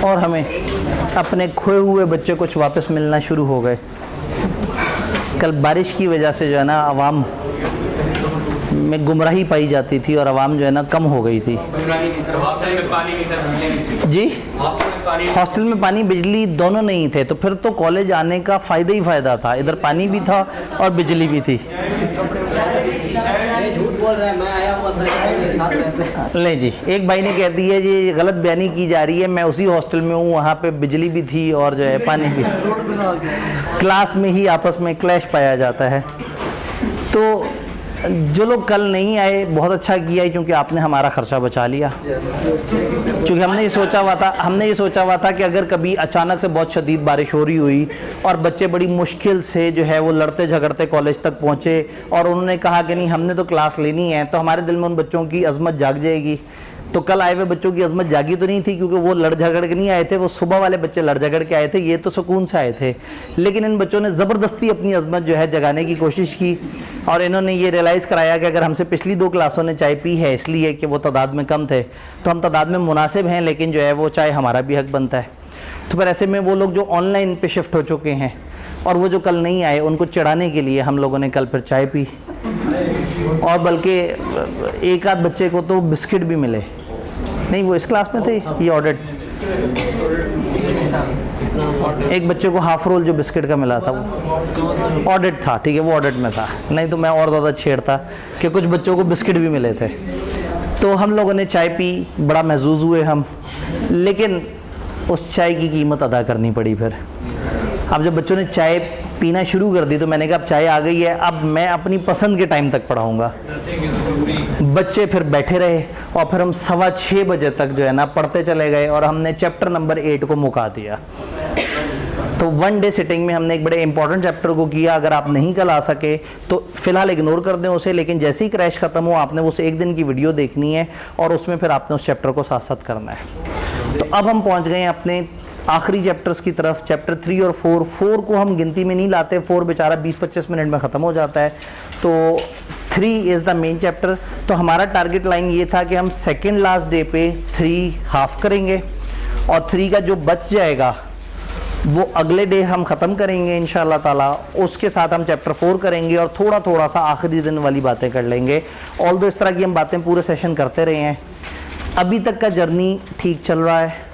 और हमें अपने खोए हुए बच्चे कुछ वापस मिलना शुरू हो गए। कल बारिश की वजह से जो है ना आवाम में गुमराही पाई जाती थी और आवाम जो है ना कम हो गई थी। जी, हॉस्टल में पानी बिजली दोनों नहीं थे, तो फिर तो कॉलेज आने का फ़ायदा ही फ़ायदा था। इधर पानी भी था और बिजली भी थी। झूठ बोल रहा है, मैं आया हुआ था। नहीं जी, एक भाई ने कह दी है जी गलत बयानी की जा रही है। मैं उसी हॉस्टल में हूँ, वहाँ पे बिजली भी थी और जो है पानी भी। क्लास में ही आपस में क्लैश पाया जाता है। तो जो लोग कल नहीं आए बहुत अच्छा किया है, क्योंकि आपने हमारा खर्चा बचा लिया। क्योंकि हमने ये सोचा हुआ था कि अगर कभी अचानक से बहुत शदीद बारिश हो रही हुई और बच्चे बड़ी मुश्किल से जो है वो लड़ते झगड़ते कॉलेज तक पहुँचे और उन्होंने कहा कि नहीं हमने तो क्लास लेनी है, तो हमारे दिल में उन बच्चों की अजमत जाग जाएगी। तो कल आए हुए बच्चों की अजमत जागी तो नहीं थी, क्योंकि वो लड़ झगड़ के नहीं आए थे, वो सुबह वाले बच्चे लड़ झगड़ के आए थे, ये तो सुकून से आए थे। लेकिन इन बच्चों ने ज़बरदस्ती अपनी अजमत जो है जगाने की कोशिश की और इन्होंने ये रियलाइज़ कराया कि अगर हमसे पिछली 2 क्लासों ने चाय पी है इसलिए कि वो तादाद में कम थे, तो हम तादाद में मुनासिब हैं, लेकिन जो है वो चाय हमारा भी हक बनता है। तो फिर ऐसे में वो लोग जो ऑनलाइन पे शिफ्ट हो चुके हैं और वो जो कल नहीं आए, उनको चिढ़ाने के लिए हम लोगों ने कल फिर चाय पी, और बल्कि एक आध बच्चे को तो बिस्किट भी मिले। नहीं, वो इस क्लास में थे, ये ऑडिट। एक बच्चे को हाफ रोल जो बिस्किट का मिला था वो ऑडिट था, ठीक है, वो ऑडिट में था। नहीं तो मैं और ज़्यादा छेड़ता कि कुछ बच्चों को बिस्किट भी मिले थे। तो हम लोगों ने चाय पी, बड़ा महजूज हुए हम, लेकिन उस चाय की कीमत अदा करनी पड़ी। फिर अब जब बच्चों ने चाय पीना शुरू कर दी तो मैंने कहा अब चाय आ गई है, अब मैं अपनी पसंद के टाइम तक पढ़ाऊँगा। बच्चे फिर बैठे रहे और फिर हम 6:15 बजे तक जो है ना पढ़ते चले गए और हमने चैप्टर नंबर 8 को मुका दिया। तो 1 डे सिटिंग में हमने एक बड़े इंपॉर्टेंट चैप्टर को किया। अगर आप नहीं कल आ सके तो फिलहाल इग्नोर कर दें उसे, लेकिन जैसे ही क्रैश ख़त्म हो आपने उस 1 दिन की वीडियो देखनी है और उसमें फिर आपने उस चैप्टर को साथ साथ करना है। तो अब हम पहुँच गए हैं अपने आखिरी चैप्टर्स की तरफ, चैप्टर 3 और 4 को हम गिनती में नहीं लाते, 4 बेचारा 20-25 मिनट में ख़त्म हो जाता है। तो 3 इज़ द मेन चैप्टर। तो हमारा टारगेट लाइन ये था कि हम सेकेंड लास्ट डे पे 3 हाफ करेंगे और 3 का जो बच जाएगा वो अगले डे हम ख़त्म करेंगे इंशाअल्लाह ताला। उसके साथ हम चैप्टर 4 करेंगे और थोड़ा सा आखिरी दिन वाली बातें कर लेंगे। ऑल्दो इस तरह की हम बातें पूरे सेशन करते रहे हैं। अभी तक का जर्नी ठीक चल रहा है?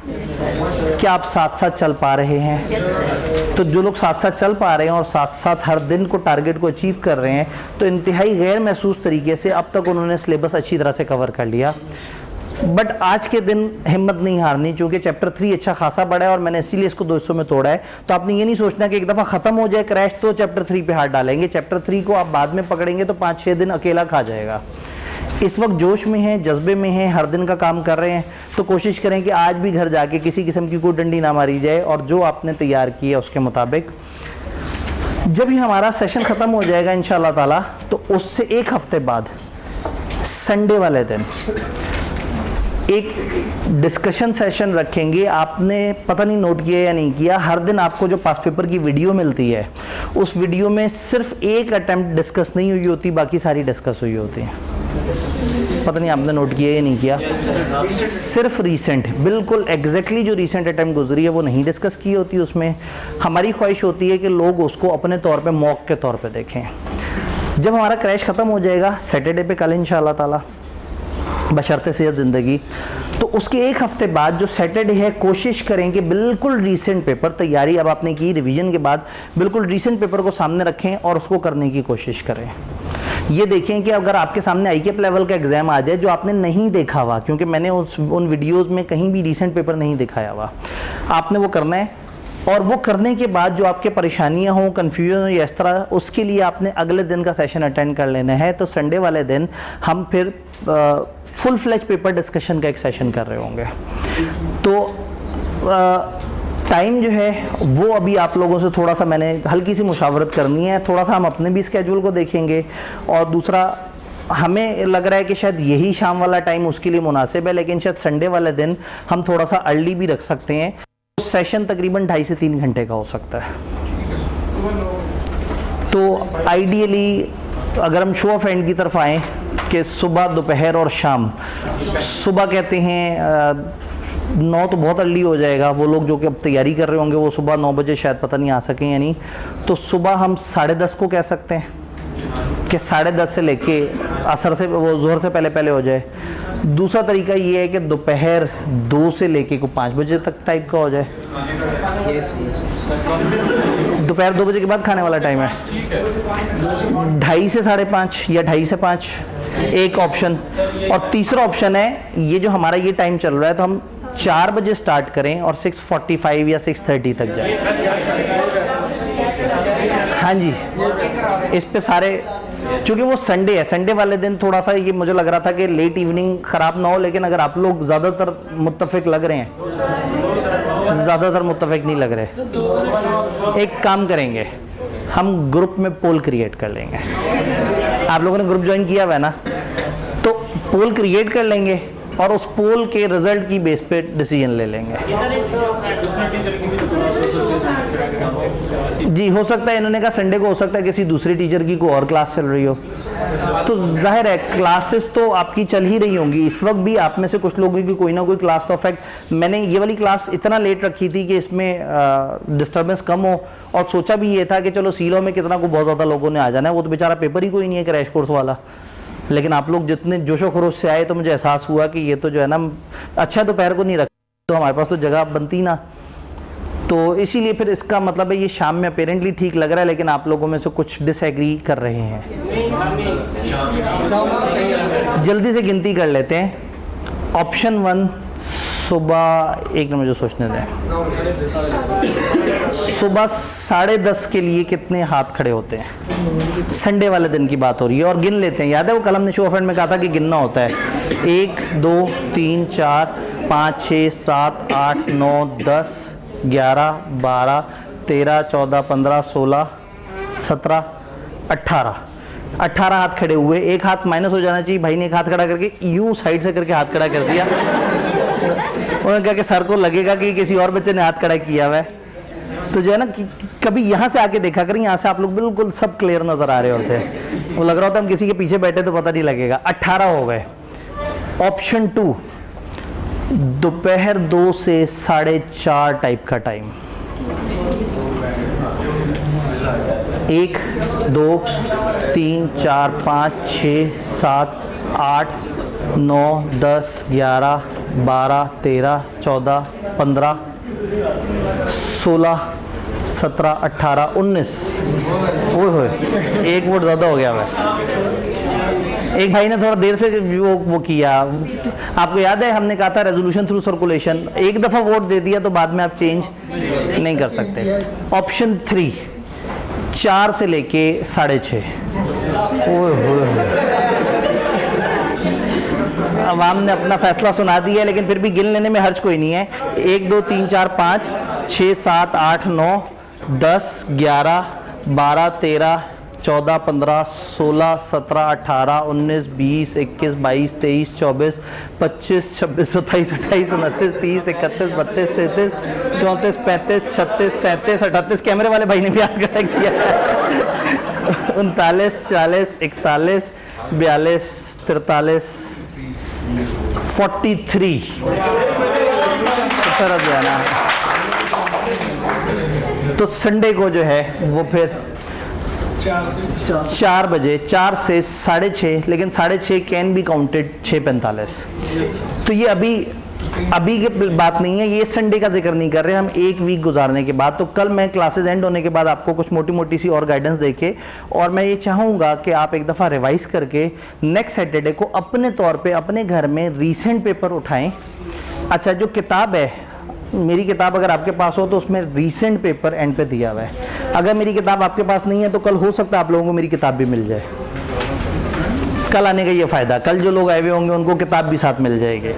क्या आप साथ साथ चल पा रहे हैं? तो जो लोग साथ साथ चल पा रहे हैं और साथ साथ हर दिन को टारगेट को अचीव कर रहे हैं, तो इंतहाई गैर महसूस तरीके से अब तक उन्होंने सिलेबस अच्छी तरह से कवर कर लिया। बट आज के दिन हिम्मत नहीं हारनी, क्योंकि चैप्टर 3 अच्छा खासा बड़ा है और मैंने इसीलिए इसको 2 हिस्सों में तोड़ा है। तो आपने ये नहीं सोचना कि एक दफ़ा ख़त्म हो जाए क्रैश तो चैप्टर 3 पे हाथ डालेंगे। चैप्टर 3 को आप बाद में पकड़ेंगे तो 5-6 दिन अकेला खा जाएगा। इस वक्त जोश में हैं, जज्बे में हैं, हर दिन का काम कर रहे हैं, तो कोशिश करें कि आज भी घर जाके किसी किस्म की कोई डंडी ना मारी जाए और जो आपने तैयार किया उसके मुताबिक। जब ही हमारा सेशन ख़त्म हो जाएगा इंशाअल्लाह ताला, तो उससे 1 हफ्ते बाद संडे वाले दिन एक डिस्कशन सेशन रखेंगे। आपने पता नहीं नोट किया या नहीं किया, हर दिन आपको जो पास पेपर की वीडियो मिलती है उस वीडियो में सिर्फ एक अटेम्प्ट डिस्कस नहीं हुई होती, बाकी सारी डिस्कस हुई होती है। पता नहीं आपने नोट किया या नहीं किया। सिर्फ रीसेंट, बिल्कुल एग्जैक्टली जो रीसेंट अटेम्प्ट गुजरी है वो नहीं डिस्कस की होती उसमें। हमारी ख्वाहिश होती है कि लोग उसको अपने तौर पे मॉक के तौर पे देखें। जब हमारा क्रैश ख़त्म हो जाएगा सैटरडे पे कल इंशाअल्लाह ताला बशर्ते सेहत ज़िंदगी, तो उसके 1 हफ्ते बाद जो सैटरडे है कोशिश करें कि बिल्कुल रीसेंट पेपर तैयारी अब आपने की रिवीजन के बाद, बिल्कुल रीसेंट पेपर को सामने रखें और उसको करने की कोशिश करें। ये देखें कि अगर आपके सामने ICAP लेवल का एग्ज़ाम आ जाए जो आपने नहीं देखा हुआ, क्योंकि मैंने उन वीडियोज़ में कहीं भी रीसेंट पेपर नहीं दिखाया हुआ, आपने वो करना है। और वो करने के बाद जो आपके परेशानियां हों, कन्फ्यूजन हो या इस तरह, उसके लिए आपने अगले दिन का सेशन अटेंड कर लेना है। तो संडे वाले दिन हम फिर फुल फ्लैश पेपर डिस्कशन का एक सेशन कर रहे होंगे। तो टाइम जो है वो अभी आप लोगों से थोड़ा सा मैंने हल्की सी मुशावरत करनी है, थोड़ा सा हम अपने भी स्केड्यूल को देखेंगे और दूसरा हमें लग रहा है कि शायद यही शाम वाला टाइम उसके लिए मुनासिब है, लेकिन शायद संडे वाले दिन हम थोड़ा सा अर्ली भी रख सकते हैं। सेशन तकरीबन 2.5 से 3 घंटे का हो सकता है। तो आइडियली अगर हम शो ऑफ एंड की तरफ आएँ कि सुबह, दोपहर और शाम, सुबह कहते हैं 9 तो बहुत अर्ली हो जाएगा, वो लोग जो कि अब तैयारी कर रहे होंगे वो सुबह 9 बजे शायद पता नहीं आ सकें या नहीं, तो सुबह हम 10:30 को कह सकते हैं कि 10:30 से लेके असर से वो जोहर से पहले पहले हो जाए। दूसरा तरीका ये है कि दोपहर 2 से लेके को 5 बजे तक टाइप का हो जाए। दोपहर 2 बजे के बाद खाने वाला टाइम है, 2:30 से 5:30 या 2:30 से 5 एक ऑप्शन। और तीसरा ऑप्शन है ये जो हमारा ये टाइम चल रहा है तो हम 4 बजे स्टार्ट करें और 6:45 या 6:30 तक जाए। हाँ जी, इस पे सारे, क्योंकि वो संडे है, संडे वाले दिन थोड़ा सा ये मुझे लग रहा था कि लेट इवनिंग ख़राब ना हो, लेकिन अगर आप लोग ज़्यादातर मुत्तफिक लग रहे हैं, ज़्यादातर मुत्तफिक नहीं लग रहे, एक काम करेंगे, हम ग्रुप में पोल क्रिएट कर लेंगे। आप लोगों ने ग्रुप ज्वाइन किया हुआ है ना, तो पोल क्रिएट कर लेंगे और उस पोल के रिजल्ट की बेस पे डिसीजन ले लेंगे। जी हो सकता है, इन्होंने कहा संडे को हो सकता है किसी दूसरी टीचर की कोई और क्लास चल रही हो, तो जाहिर है क्लासेस तो आपकी चल ही रही होंगी। इस वक्त भी आप में से कुछ लोगों की कोई ना कोई क्लास तो अफेक्ट, मैंने ये वाली क्लास इतना लेट रखी थी कि इसमें डिस्टर्बेंस कम हो, और सोचा भी ये था कि चलो सीलो में कितना को बहुत ज़्यादा लोगों ने आ जाना है, वो तो बेचारा पेपर ही कोई नहीं है क्रैश कोर्स वाला। लेकिन आप लोग जितने जोशो खरोश से आए तो मुझे एहसास हुआ कि ये तो जो है ना, अच्छा दोपहर को नहीं रख तो हमारे पास तो जगह बनती ना, तो इसीलिए फिर इसका मतलब है ये शाम में अपेरेंटली ठीक लग रहा है, लेकिन आप लोगों में से कुछ डिसएग्री कर रहे हैं। जल्दी से गिनती कर लेते हैं। ऑप्शन 1 सुबह, एक मिनट मुझे सोचने दें, सुबह 10:30 के लिए कितने हाथ खड़े होते हैं? संडे वाले दिन की बात हो रही है, और गिन लेते हैं। याद है वो कल हमने शो ऑफ हैंड में कहा था कि गिनना होता है, 1 2 3 4 5 6 7 8 9 10 11 12 13 14 15 16 17 18 हाथ खड़े हुए। एक हाथ माइनस हो जाना चाहिए, भाई ने एक हाथ खड़ा करके यूं साइड से करके हाथ खड़ा कर दिया। उन्होंने कहा कि सर को लगेगा कि किसी और बच्चे ने हाथ खड़ा किया हुआ है, तो जो है ना कि कभी यहाँ से आके देखा करें, यहाँ से आप लोग बिल्कुल सब क्लियर नजर आ रहे होते हैं। वो लग रहा होता है हम किसी के पीछे बैठे तो पता नहीं लगेगा। 18 हो गए। ऑप्शन 2 दोपहर 2 से 4:30 टाइप का टाइम, 1 2 3 4 5 6 7 8 9 10 11 12 13 14 15 16 17 18 19। ओए होए, एक वोट ज़्यादा हो गया भाई। एक भाई ने थोड़ा देर से वो किया। आपको याद है हमने कहा था रेजोल्यूशन थ्रू सर्कुलेशन, एक दफ़ा वोट दे दिया तो बाद में आप चेंज नहीं कर सकते। ऑप्शन 3 4 से लेके 6:30। ओए होए, अवाम ने अपना फैसला सुना दिया, लेकिन फिर भी गिन लेने में हर्ज कोई नहीं है। 1 2 3 4 5 6 7 8 9 10 11 12 13 14 15 16 17 18 19 20 21 22 23 24 25 26 27 28 29 30 31 32 33 34 35 36 37 38। कैमरे वाले भाई ने भी हाथ खड़ा किया। 39 40 41 42 43 43 तरफ जाना। तो संडे को जो है वो फिर 4 बजे, 4 से 6:30, लेकिन 6:30 कैन बी काउंटेड 6:45। तो ये अभी की बात नहीं है, ये संडे का जिक्र नहीं कर रहे हम, एक वीक गुजारने के बाद। तो कल मैं क्लासेस एंड होने के बाद आपको कुछ मोटी मोटी सी और गाइडेंस देके, और मैं ये चाहूँगा कि आप एक दफ़ा रिवाइज करके नेक्स्ट सैटरडे को अपने तौर पे अपने घर में रीसेंट पेपर उठाएं। अच्छा, जो किताब है, मेरी किताब अगर आपके पास हो तो उसमें रीसेंट पेपर एंड पे दिया हुआ है। अगर मेरी किताब आपके पास नहीं है तो कल हो सकता है आप लोगों को मेरी किताब भी मिल जाए। कल आने का ये फ़ायदा, कल जो लोग आए हुए होंगे उनको किताब भी साथ मिल जाएगी।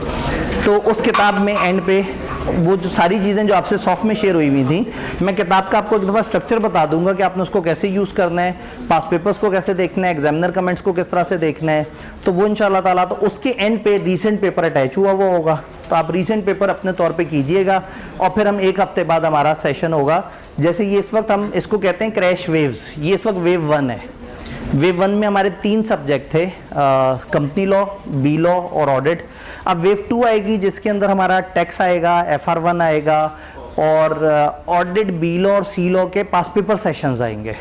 तो उस किताब में एंड पे वो जो सारी चीज़ें जो आपसे सॉफ्ट में शेयर हुई थी, मैं किताब का आपको एक दफ़ा स्ट्रक्चर बता दूंगा कि आपने उसको कैसे यूज़ करना है, पास पेपर्स को कैसे देखना है, एग्जामिनर कमेंट्स को किस तरह से देखना है। तो वो इंशाल्लाह ताला तो उसके एंड पे रीसेंट पेपर अटैच हुआ वो होगा, तो आप रीसेंट पेपर अपने तौर पे कीजिएगा। और फिर हम एक हफ्ते बाद हमारा सेशन होगा। जैसे ये इस वक्त हम इसको कहते हैं क्रैश वेव्स, ये इस वक्त वेव 1 है। वेव 1 में हमारे 3 सब्जेक्ट थे, कंपनी लॉ, बी लॉ और ऑडिट। अब वेव 2 आएगी जिसके अंदर हमारा टैक्स आएगा, FR1 आएगा और ऑडिट, बी लॉ और सी लॉ के पास पेपर सेशंस आएंगे,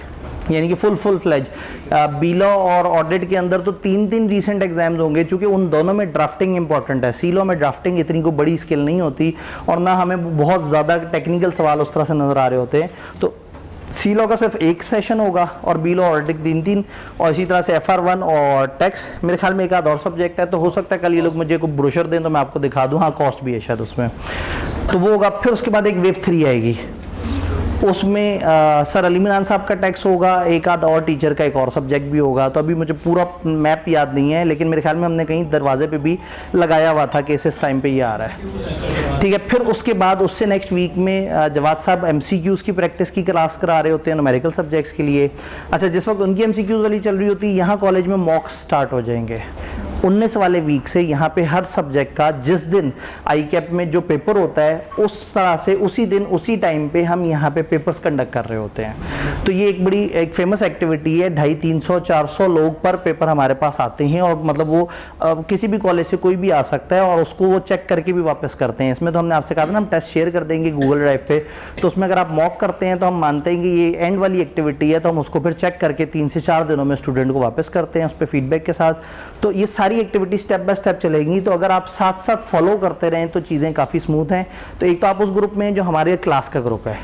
यानी कि फुल फ्लेज। बी लॉ और ऑडिट के अंदर तो 3 रीसेंट एग्जाम्स होंगे, क्योंकि उन दोनों में ड्राफ्टिंग इंपॉर्टेंट है। सी लॉ में ड्राफ्टिंग इतनी कोई बड़ी स्किल नहीं होती और ना हमें बहुत ज़्यादा टेक्निकल सवाल उस तरह से नज़र आ रहे होते हैं। तो सी लॉ का सिर्फ 1 सेशन होगा और बी लॉ ऑडिट 3 और इसी तरह से FR1 और टैक्स। मेरे ख्याल में एक आध और सब्जेक्ट है, तो हो सकता है कल ये लोग मुझे कोई ब्रोशर दें तो मैं आपको दिखा दूँ। हाँ, कॉस्ट भी है शायद उसमें, तो वो होगा। फिर उसके बाद एक वेव 3 आएगी, उसमें सर अली मिरान साहब का टैक्स होगा, एक आध और टीचर का एक और सब्जेक्ट भी होगा। तो अभी मुझे पूरा मैप याद नहीं है, लेकिन मेरे ख्याल में हमने कहीं दरवाजे पे भी लगाया हुआ था कि इस टाइम पे ये आ रहा है, ठीक है। फिर उसके बाद उससे नेक्स्ट वीक में जवाद साहब MCQs की प्रैक्टिस की क्लास करा रहे होते हैं न्यूमेरिकल सब्जेक्ट्स के लिए। अच्छा, जिस वक्त उनकी MCQs वाली चल रही होती है, यहाँ कॉलेज में मॉक्स स्टार्ट हो जाएंगे। 19 वाले वीक से यहाँ पे हर सब्जेक्ट का जिस दिन ICAP में जो पेपर होता है उस तरह से उसी दिन उसी टाइम पे हम यहाँ पे पेपर्स कंडक्ट कर रहे होते हैं। तो ये एक फेमस एक्टिविटी है। 250-300-400 लोग पर पेपर हमारे पास आते हैं और मतलब वो किसी भी कॉलेज से कोई भी आ सकता है और उसको वो चेक करके भी वापस करते हैं। इसमें तो हमने आपसे कहा था ना, हम टेस्ट शेयर कर देंगे गूगल ड्राइव पे, तो उसमें अगर आप मॉक करते हैं तो हम मानते हैं कि ये एंड वाली एक्टिविटी है, तो हम उसको फिर चेक करके 3 से 4 दिनों में स्टूडेंट को वापस करते हैं उस पर फीडबैक के साथ। तो ये सारी एक्टिविटी स्टेप बाय स्टेप चलेगी, तो अगर आप साथ साथ फॉलो करते रहें तो चीज़ें काफ़ी स्मूथ हैं। तो एक तो आप उस ग्रुप में जो हमारे क्लास का ग्रुप है,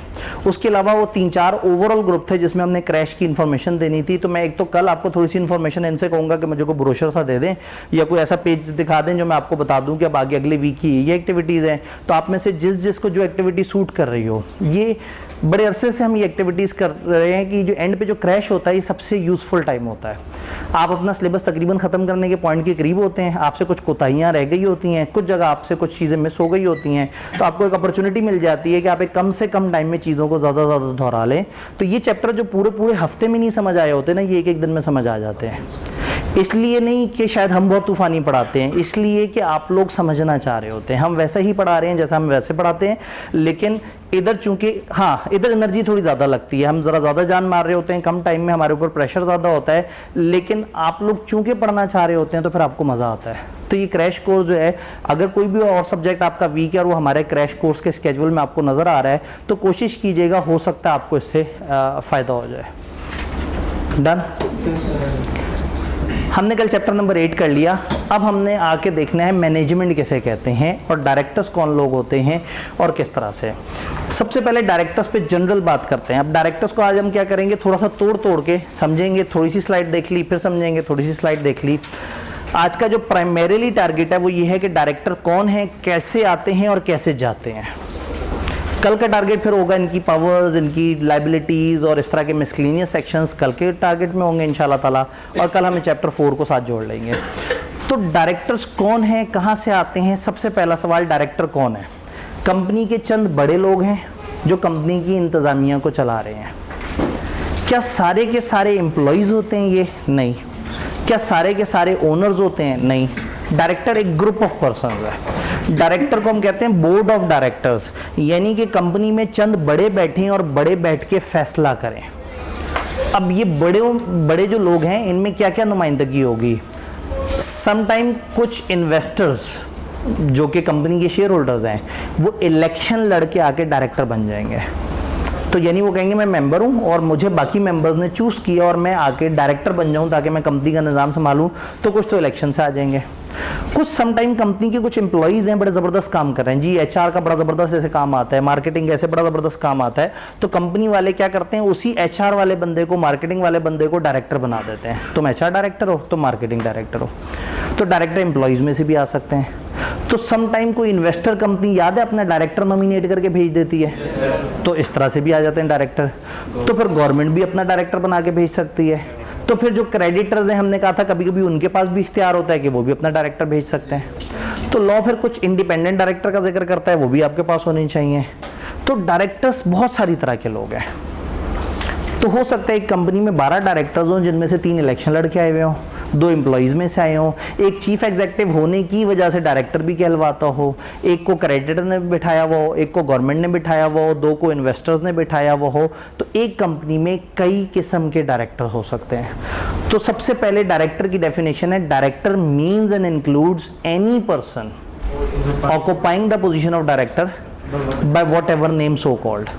उसके अलावा वो 3-4 ओवरऑल ग्रुप थे जिसमें हमने क्रैश की इन्फॉर्मेशन देनी थी। तो मैं एक तो कल आपको थोड़ी सी इन्फॉर्मेशन इनसे कहूँगा कि मुझे को ब्रोशर सा दे दें या कोई ऐसा पेज दिखा दें जो मैं आपको बता दूं कि अब आगे अगले वीक की ये एक्टिविटीज़ हैं। तो आप में से जिसको जो एक्टिविटी सूट कर रही हो, ये बड़े अरसे से हम ये एक्टिविटीज़ कर रहे हैं कि जो एंड पे जो क्रैश होता है ये सबसे यूज़फुल टाइम होता है। आप अपना सिलेबस तकरीबन ख़त्म करने के पॉइंट के करीब होते हैं, आपसे कुछ कोताहियाँ रह गई होती हैं, कुछ जगह आपसे कुछ चीज़ें मिस हो गई होती हैं, तो आपको एक अपॉर्चुनिटी मिल जाती है कि आप एक कम से कम टाइम में चीज़ों को ज़्यादा दोहरा लें। तो ये चैप्टर जो पूरे हफ्ते में नहीं समझ आए होते ना, ये एक दिन में समझ आ जाते हैं। इसलिए नहीं कि शायद हम बहुत तूफ़ानी पढ़ाते हैं, इसलिए कि आप लोग समझना चाह रहे होते हैं। हम वैसा ही पढ़ा रहे हैं जैसा हम वैसे पढ़ाते हैं, लेकिन इधर चूंकि हाँ इधर एनर्जी थोड़ी ज़्यादा लगती है, हम ज़रा ज़्यादा जान मार रहे होते हैं, कम टाइम में हमारे ऊपर प्रेशर ज़्यादा होता है, लेकिन आप लोग चूंकि पढ़ना चाह रहे होते हैं तो फिर आपको मज़ा आता है। तो ये क्रैश कोर्स जो है, अगर कोई भी और सब्जेक्ट आपका वीक है और वो हमारे क्रैश कोर्स के स्केड्यूल में आपको नज़र आ रहा है, तो कोशिश कीजिएगा, हो सकता है आपको इससे फ़ायदा हो जाए। डन। हमने कल चैप्टर नंबर 8 कर लिया। अब हमने आके देखना है मैनेजमेंट किसे कहते हैं और डायरेक्टर्स कौन लोग होते हैं और किस तरह से। सबसे पहले डायरेक्टर्स पे जनरल बात करते हैं। अब डायरेक्टर्स को आज हम क्या करेंगे, थोड़ा सा तोड़ के समझेंगे। थोड़ी सी स्लाइड देख ली, फिर समझेंगे, थोड़ी सी स्लाइड देख ली। आज का जो प्राइमरीली टारगेट है वो ये है कि डायरेक्टर कौन है, कैसे आते हैं और कैसे जाते हैं। कल का टारगेट फिर होगा इनकी पावर्स, इनकी लाइबिलिटीज़ और इस तरह के मिसलेनियस सेक्शंस कल के टारगेट में होंगे इंशाल्लाह ताला, और कल हम चैप्टर 4 को साथ जोड़ लेंगे। तो डायरेक्टर्स कौन हैं, कहाँ से आते हैं। सबसे पहला सवाल, डायरेक्टर कौन है। कंपनी के चंद बड़े लोग हैं जो कंपनी की इंतज़ामिया को चला रहे हैं। क्या सारे के सारे एम्प्लॉयज़ होते हैं ये? नहीं। क्या सारे के सारे ओनर्स होते हैं? नहीं। डायरेक्टर एक ग्रुप ऑफ पर्संस है। डायरेक्टर को हम कहते हैं बोर्ड ऑफ डायरेक्टर्स, यानी कि कंपनी में चंद बड़े बैठे और बड़े बैठ के फैसला करें। अब ये बड़े जो लोग हैं इनमें क्या क्या नुमाइंदगी होगी। समटाइम कुछ इन्वेस्टर्स जो कि कंपनी के शेयर होल्डर्स हैं वो इलेक्शन लड़के आके डायरेक्टर बन जाएंगे। तो यानी वो कहेंगे मैं मेंबर हूँ और मुझे बाकी मेंबर्स ने चूज़ किया और मैं आके डायरेक्टर बन जाऊँ ताकि मैं कंपनी का निज़ाम संभालूँ। तो कुछ तो इलेक्शन से आ जाएंगे। कुछ समटाइम कंपनी के कुछ एम्प्लॉयज़ हैं, बड़े ज़बरदस्त काम कर रहे हैं जी, HR का बड़ा ज़बरदस्त ऐसे काम आता है, मार्केटिंग ऐसे बड़ा ज़बरदस्त काम आता है। तो कंपनी वाले क्या करते हैं, उसी HR वाले बंदे को, मार्केटिंग वाले बंदे को डायरेक्टर बना देते हैं। तुम HR डायरेक्टर हो, तुम मार्केटिंग डायरेक्टर हो। तो डायरेक्टर एम्प्लॉयज़ में से भी आ सकते हैं। तो समटाइम कोई इन्वेस्टर कंपनी याद है अपना डायरेक्टर नॉमिनेट करके भेज देती है, तो इस तरह से भी आ जाते हैं डायरेक्टर। तो फिर गवर्नमेंट भी अपना डायरेक्टर बना के भेज सकती है। तो फिर जो क्रेडिटर्स हैं, हमने कहा था कभी कभी उनके पास भी इख्तियार होता है कि वो भी अपना डायरेक्टर भेज सकते हैं। तो लॉ फिर कुछ इंडिपेंडेंट डायरेक्टर का जिक्र करता है, वो भी आपके पास होने चाहिए। तो डायरेक्टर्स बहुत सारी तरह के लोग हैं। तो हो सकता है एक कंपनी में 12 डायरेक्टर्स हों जिनमें से 3 इलेक्शन लड़के आए हुए हों, 2 एम्प्लॉयज़ में से आए हों, एक चीफ एग्जीक्यूटिव होने की वजह से डायरेक्टर भी कहलवाता हो, एक को क्रेडिटर ने बिठाया हुआ हो, एक को गवर्नमेंट ने बिठाया हुआ हो, 2 को इन्वेस्टर्स ने बिठाया हुआ हो, तो एक कंपनी में कई किस्म के डायरेक्टर हो सकते हैं। तो सबसे पहले डायरेक्टर की डेफिनेशन है, director means and includes any person occupying the position of director by what ever name so called.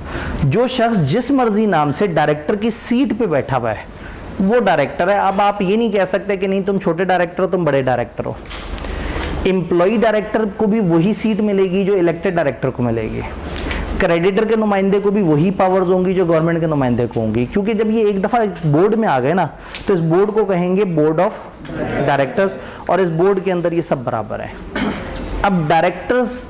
जो शख्स जिस मर्जी नाम से डायरेक्टर की सीट पे बैठा हुआ है वो डायरेक्टर है। अब आप ये नहीं कह सकते कि नहीं तुम छोटे डायरेक्टर हो, तुम बड़े डायरेक्टर हो। एम्प्लॉय डायरेक्टर को भी वही सीट मिलेगी जो इलेक्टेड डायरेक्टर को मिलेगी, क्रेडिटर के नुमाइंदे को भी वही पावर्स होंगी जो गवर्नमेंट के नुमाइंदे को होंगी, क्योंकि जब ये एक दफ़ा बोर्ड में आ गए ना तो इस बोर्ड को कहेंगे बोर्ड ऑफ डायरेक्टर्स, और इस बोर्ड के अंदर ये सब बराबर है। अब डायरेक्टर्स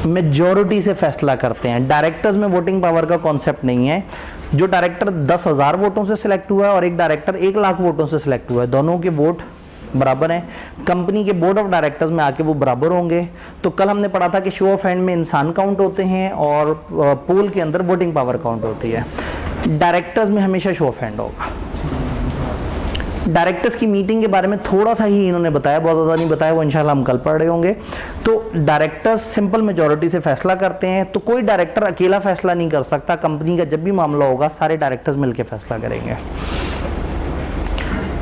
मेजॉरिटी से फैसला करते हैं, डायरेक्टर्स में वोटिंग पावर का कॉन्सेप्ट नहीं है। जो डायरेक्टर 10,000 वोटों से सिलेक्ट हुआ है और एक डायरेक्टर 1 लाख वोटों से सिलेक्ट हुआ है, दोनों के वोट बराबर हैं, कंपनी के बोर्ड ऑफ डायरेक्टर्स में आके वो बराबर होंगे। तो कल हमने पढ़ा था कि शो ऑफ हैंड में इंसान काउंट होते हैं और पोल के अंदर वोटिंग पावर काउंट होती है। डायरेक्टर्स में हमेशा शो ऑफ हैंड होगा। डायरेक्टर्स की मीटिंग के बारे में थोड़ा सा ही इन्होंने बताया, बहुत ज़्यादा नहीं बताया, वो इंशाल्लाह हम कल पढ़ रहे होंगे। तो डायरेक्टर्स सिंपल मेजॉरिटी से फैसला करते हैं, तो कोई डायरेक्टर अकेला फैसला नहीं कर सकता। कंपनी का जब भी मामला होगा सारे डायरेक्टर्स मिलकर फैसला करेंगे।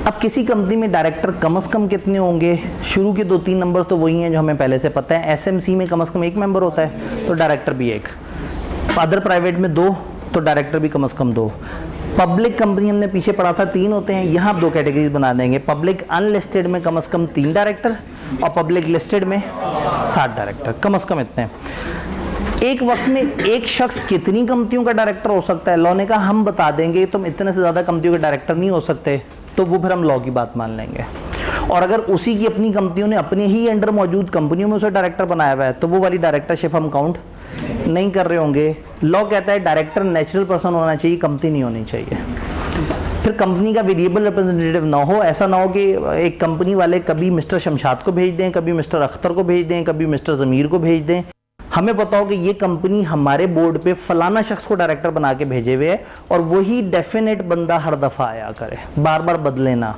अब किसी कंपनी में डायरेक्टर कम से कम कितने होंगे? शुरू के 2-3 नंबर तो वही हैं जो हमें पहले से पता है। एसएमसी में कम से कम 1 मेंबर होता है तो डायरेक्टर भी 1, अदर प्राइवेट में 2 तो डायरेक्टर भी कम से कम 2। पब्लिक कंपनी हमने पीछे पढ़ा था 3 होते हैं, यहाँ आप 2 कैटेगरीज बना देंगे। पब्लिक अनलिस्टेड में कम से कम 3 डायरेक्टर और पब्लिक लिस्टेड में 7 डायरेक्टर, कम से कम इतने। एक वक्त में एक शख्स कितनी कंपनियों का डायरेक्टर हो सकता है? लॉ ने कहा हम बता देंगे, तुम इतने से ज़्यादा कंपनियों के डायरेक्टर नहीं हो सकते, तो वो फिर हम लॉ की बात मान लेंगे। और अगर उसी की अपनी कंपनियों ने अपने ही अंडर मौजूद कंपनियों में उसे डायरेक्टर बनाया हुआ है तो वो वाली डायरेक्टरशिप हम काउंट नहीं कर रहे होंगे। लॉ कहता है डायरेक्टर नेचुरल पर्सन होना चाहिए, कंपनी नहीं होनी चाहिए। फिर कंपनी का वेरिएबल रिप्रेजेंटेटिव ना हो, ऐसा ना हो कि एक कंपनी वाले कभी मिस्टर शमशाद को भेज दें, कभी मिस्टर अख्तर को भेज दें, कभी मिस्टर ज़मीर को भेज दें। हमें पता हो कि ये कंपनी हमारे बोर्ड पे फलाना शख्स को डायरेक्टर बना के भेजे हुए है और वही डेफिनेट बंदा हर दफ़ा आया करे, बार बार बदले ना।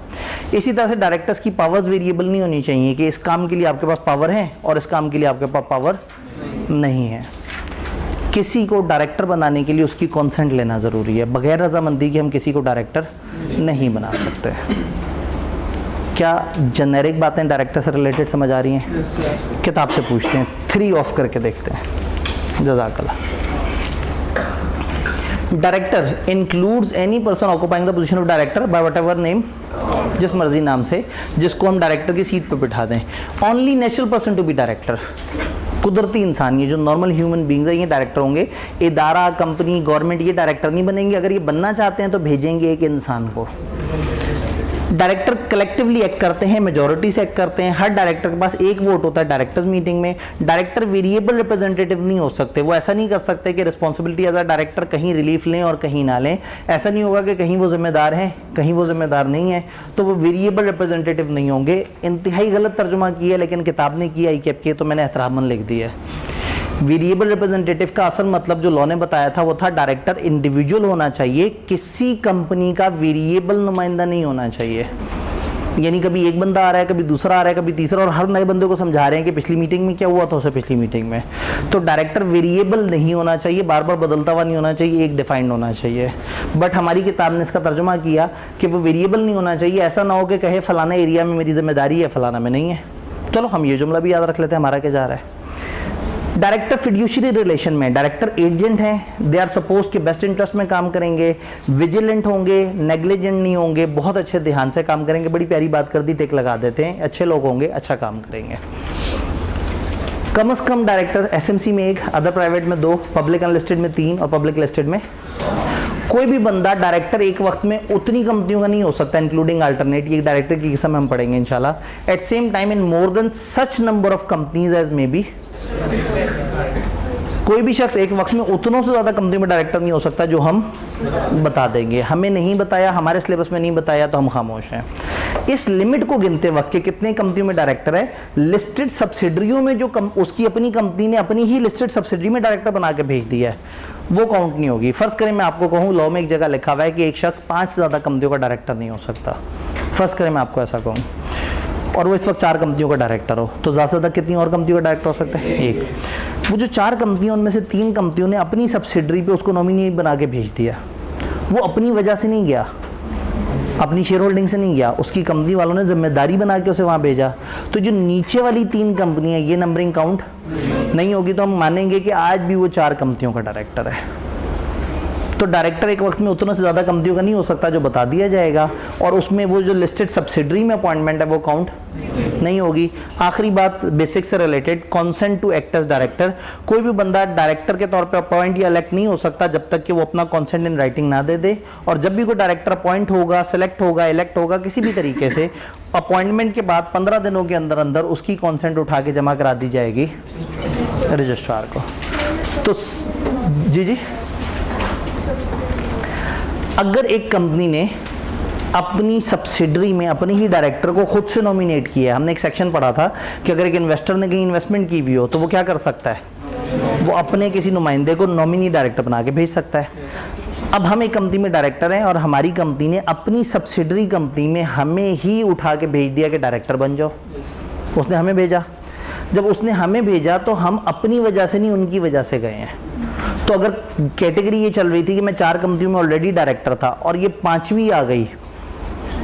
इसी तरह से डायरेक्टर्स की पावर्स वेरिएबल नहीं होनी चाहिए कि इस काम के लिए आपके पास पावर है और इस काम के लिए आपके पास पावर नहीं है। किसी को डायरेक्टर बनाने के लिए उसकी कंसेंट लेना ज़रूरी है। बगैर रजामंदी के हम किसी को डायरेक्टर नहीं बना सकते। क्या जेनेरिक बातें डायरेक्टर से रिलेटेड समझ आ रही हैं? किताब से पूछते हैं, 3 ऑफ करके देखते हैं। जज़ाकल्लाह। Director includes any person occupying the position of director by whatever name, जिस मर्जी नाम से जिसको हम डायरेक्टर की सीट पर बिठा दें। Only natural person to be director, कुदरती इंसान, ये जो नॉर्मल ह्यूमन बींग्स हैं ये डायरेक्टर होंगे। इदारा, कंपनी, गवर्नमेंट ये डायरेक्टर नहीं बनेंगे। अगर ये बनना चाहते हैं तो भेजेंगे एक इंसान को। डायरेक्टर कलेक्टिवली एक्ट करते हैं, मेजॉरिटी से एक्ट करते हैं। हर डायरेक्टर के पास 1 वोट होता है डायरेक्टर्स मीटिंग में। डायरेक्टर वेरिएबल रिप्रेजेंटेटिव नहीं हो सकते। वो ऐसा नहीं कर सकते कि रिस्पॉन्सिबिलिटी एज अ डायरेक्टर कहीं रिलीफ लें और कहीं ना लें। ऐसा नहीं होगा कि कहीं वो जिम्मेदार हैं कहीं वो जिम्मेदार नहीं है, तो वो वेरिएबल रिप्रेजेंटेटिव नहीं होंगे। इंतहाई गलत तर्जुमा किया लेकिन किताब ने किया ICAP के, तो मैंने एहतरामन लिख दिया है। वेरिएबल रिप्रेजेंटेटिव का असल मतलब जो लॉ ने बताया था वो था डायरेक्टर इंडिविजुअल होना चाहिए, किसी कंपनी का वेरिएबल नुमाइंदा नहीं होना चाहिए। यानी कभी एक बंदा आ रहा है, कभी दूसरा आ रहा है, कभी तीसरा, और हर नए बंदे को समझा रहे हैं कि पिछली मीटिंग में क्या हुआ था उसे पिछली मीटिंग में। तो डायरेक्टर वेरिएबल नहीं होना चाहिए, बार बार बदलता हुआ नहीं होना चाहिए, एक डिफाइंड होना चाहिए। बट हमारी किताब ने इसका तर्जुमा किया कि वो वेरिएबल नहीं होना चाहिए। ऐसा ना हो कि कहे फलाना एरिया में मेरी जिम्मेदारी है, फलाना में नहीं है। चलो हम ये जुमला भी याद रख लेते हैं, हमारा क्या जा रहा है। डायरेक्टर फिड्यूशरी रिलेशन में डायरेक्टर एजेंट हैं, दे आर सपोज के बेस्ट इंटरेस्ट में काम करेंगे, विजिलेंट होंगे, नेग्लिजेंट नहीं होंगे, बहुत अच्छे ध्यान से काम करेंगे। बड़ी प्यारी बात कर दी, टिक लगा देते हैं, अच्छे लोग होंगे, अच्छा काम करेंगे। कम से कम डायरेक्टर एसएमसी में 1, अदर प्राइवेट में 2, पब्लिक अनलिस्टेड में 3 और पब्लिक लिस्टेड में। कोई भी बंदा डायरेक्टर एक वक्त में उतनी कंपनियों का नहीं हो सकता, इंक्लूडिंग अल्टरनेट। ये डायरेक्टर की किस्म हम पढ़ेंगे इंशाल्लाह। At same time in more than such number of companies as may be. कोई भी शख्स एक वक्त में उतनों से ज़्यादा कंपनी में डायरेक्टर नहीं हो सकता, जो हम बता देंगे। हमें नहीं बताया, हमारे सिलेबस में नहीं बताया, तो हम खामोश हैं। इस लिमिट को गिनते वक्त के कितने कंपनियों में डायरेक्टर है, लिस्टेड सब्सिडरियों में जो उसकी अपनी कंपनी ने अपनी ही लिस्टेड सब्सिडरी में डायरेक्टर बना के भेज दिया है, वो काउंट नहीं होगी। फर्ज करें मैं आपको कहूँ लॉ में एक जगह लिखा हुआ है कि एक शख्स 5 से ज़्यादा कंपनियों का डायरेक्टर नहीं हो सकता। फर्ज करें मैं आपको ऐसा कहूँ, और वो इस वक्त 4 कंपनियों का डायरेक्टर हो, तो ज़्यादा से ज़्यादा कितनी और कंपनियों का डायरेक्टर हो सकता है? एक। वो जो 4 कंपनियों उनमें से 3 कंपनियों ने अपनी सब्सिडरी पे उसको नॉमिनी बना के भेज दिया। वो अपनी वजह से नहीं गया, अपनी शेयर होल्डिंग से नहीं गया, उसकी कंपनी वालों ने जिम्मेदारी बना के उसे वहाँ भेजा। तो जो नीचे वाली 3 कंपनियाँ, ये नंबरिंग काउंट नहीं होगी, तो हम मानेंगे कि आज भी वो 4 कंपनियों का डायरेक्टर है। तो डायरेक्टर एक वक्त में उतना से ज़्यादा कंपनियों का नहीं हो सकता जो बता दिया जाएगा, और उसमें वो जो लिस्टेड सब्सिडरी में अपॉइंटमेंट है वो काउंट नहीं होगी। आखिरी बात बेसिक से related, consent to act as director. कोई भी बंदा डायरेक्टर के तौर पे अपॉइंट या इलेक्ट नहीं हो सकता जब तक कि वो अपना कॉन्सेंट इन राइटिंग ना दे दे। और जब भी कोई डायरेक्टर अपॉइंट होगा, सेलेक्ट होगा, इलेक्ट होगा किसी भी तरीके से, अपॉइंटमेंट के बाद 15 दिनों के अंदर अंदर उसकी कॉन्सेंट उठा के जमा करा दी जाएगी रजिस्ट्रार को। तो जी अगर एक कंपनी ने अपनी सब्सिडरी में अपने ही डायरेक्टर को खुद से नॉमिनेट किया है, हमने एक सेक्शन पढ़ा था कि अगर एक इन्वेस्टर ने कहीं इन्वेस्टमेंट की हुई हो तो वो क्या कर सकता है, वो अपने किसी नुमाइंदे को नॉमिनी डायरेक्टर बना के भेज सकता है। अब हम एक कंपनी में डायरेक्टर हैं और हमारी कंपनी ने अपनी सब्सिडरी कंपनी में हमें ही उठा के भेज दिया कि डायरेक्टर बन जाओ। उसने हमें भेजा, जब उसने हमें भेजा तो हम अपनी वजह से नहीं, उनकी वजह से गए हैं। तो अगर कैटेगरी ये चल रही थी कि मैं 4 कंपनियों में ऑलरेडी डायरेक्टर था और ये 5वीं आ गई,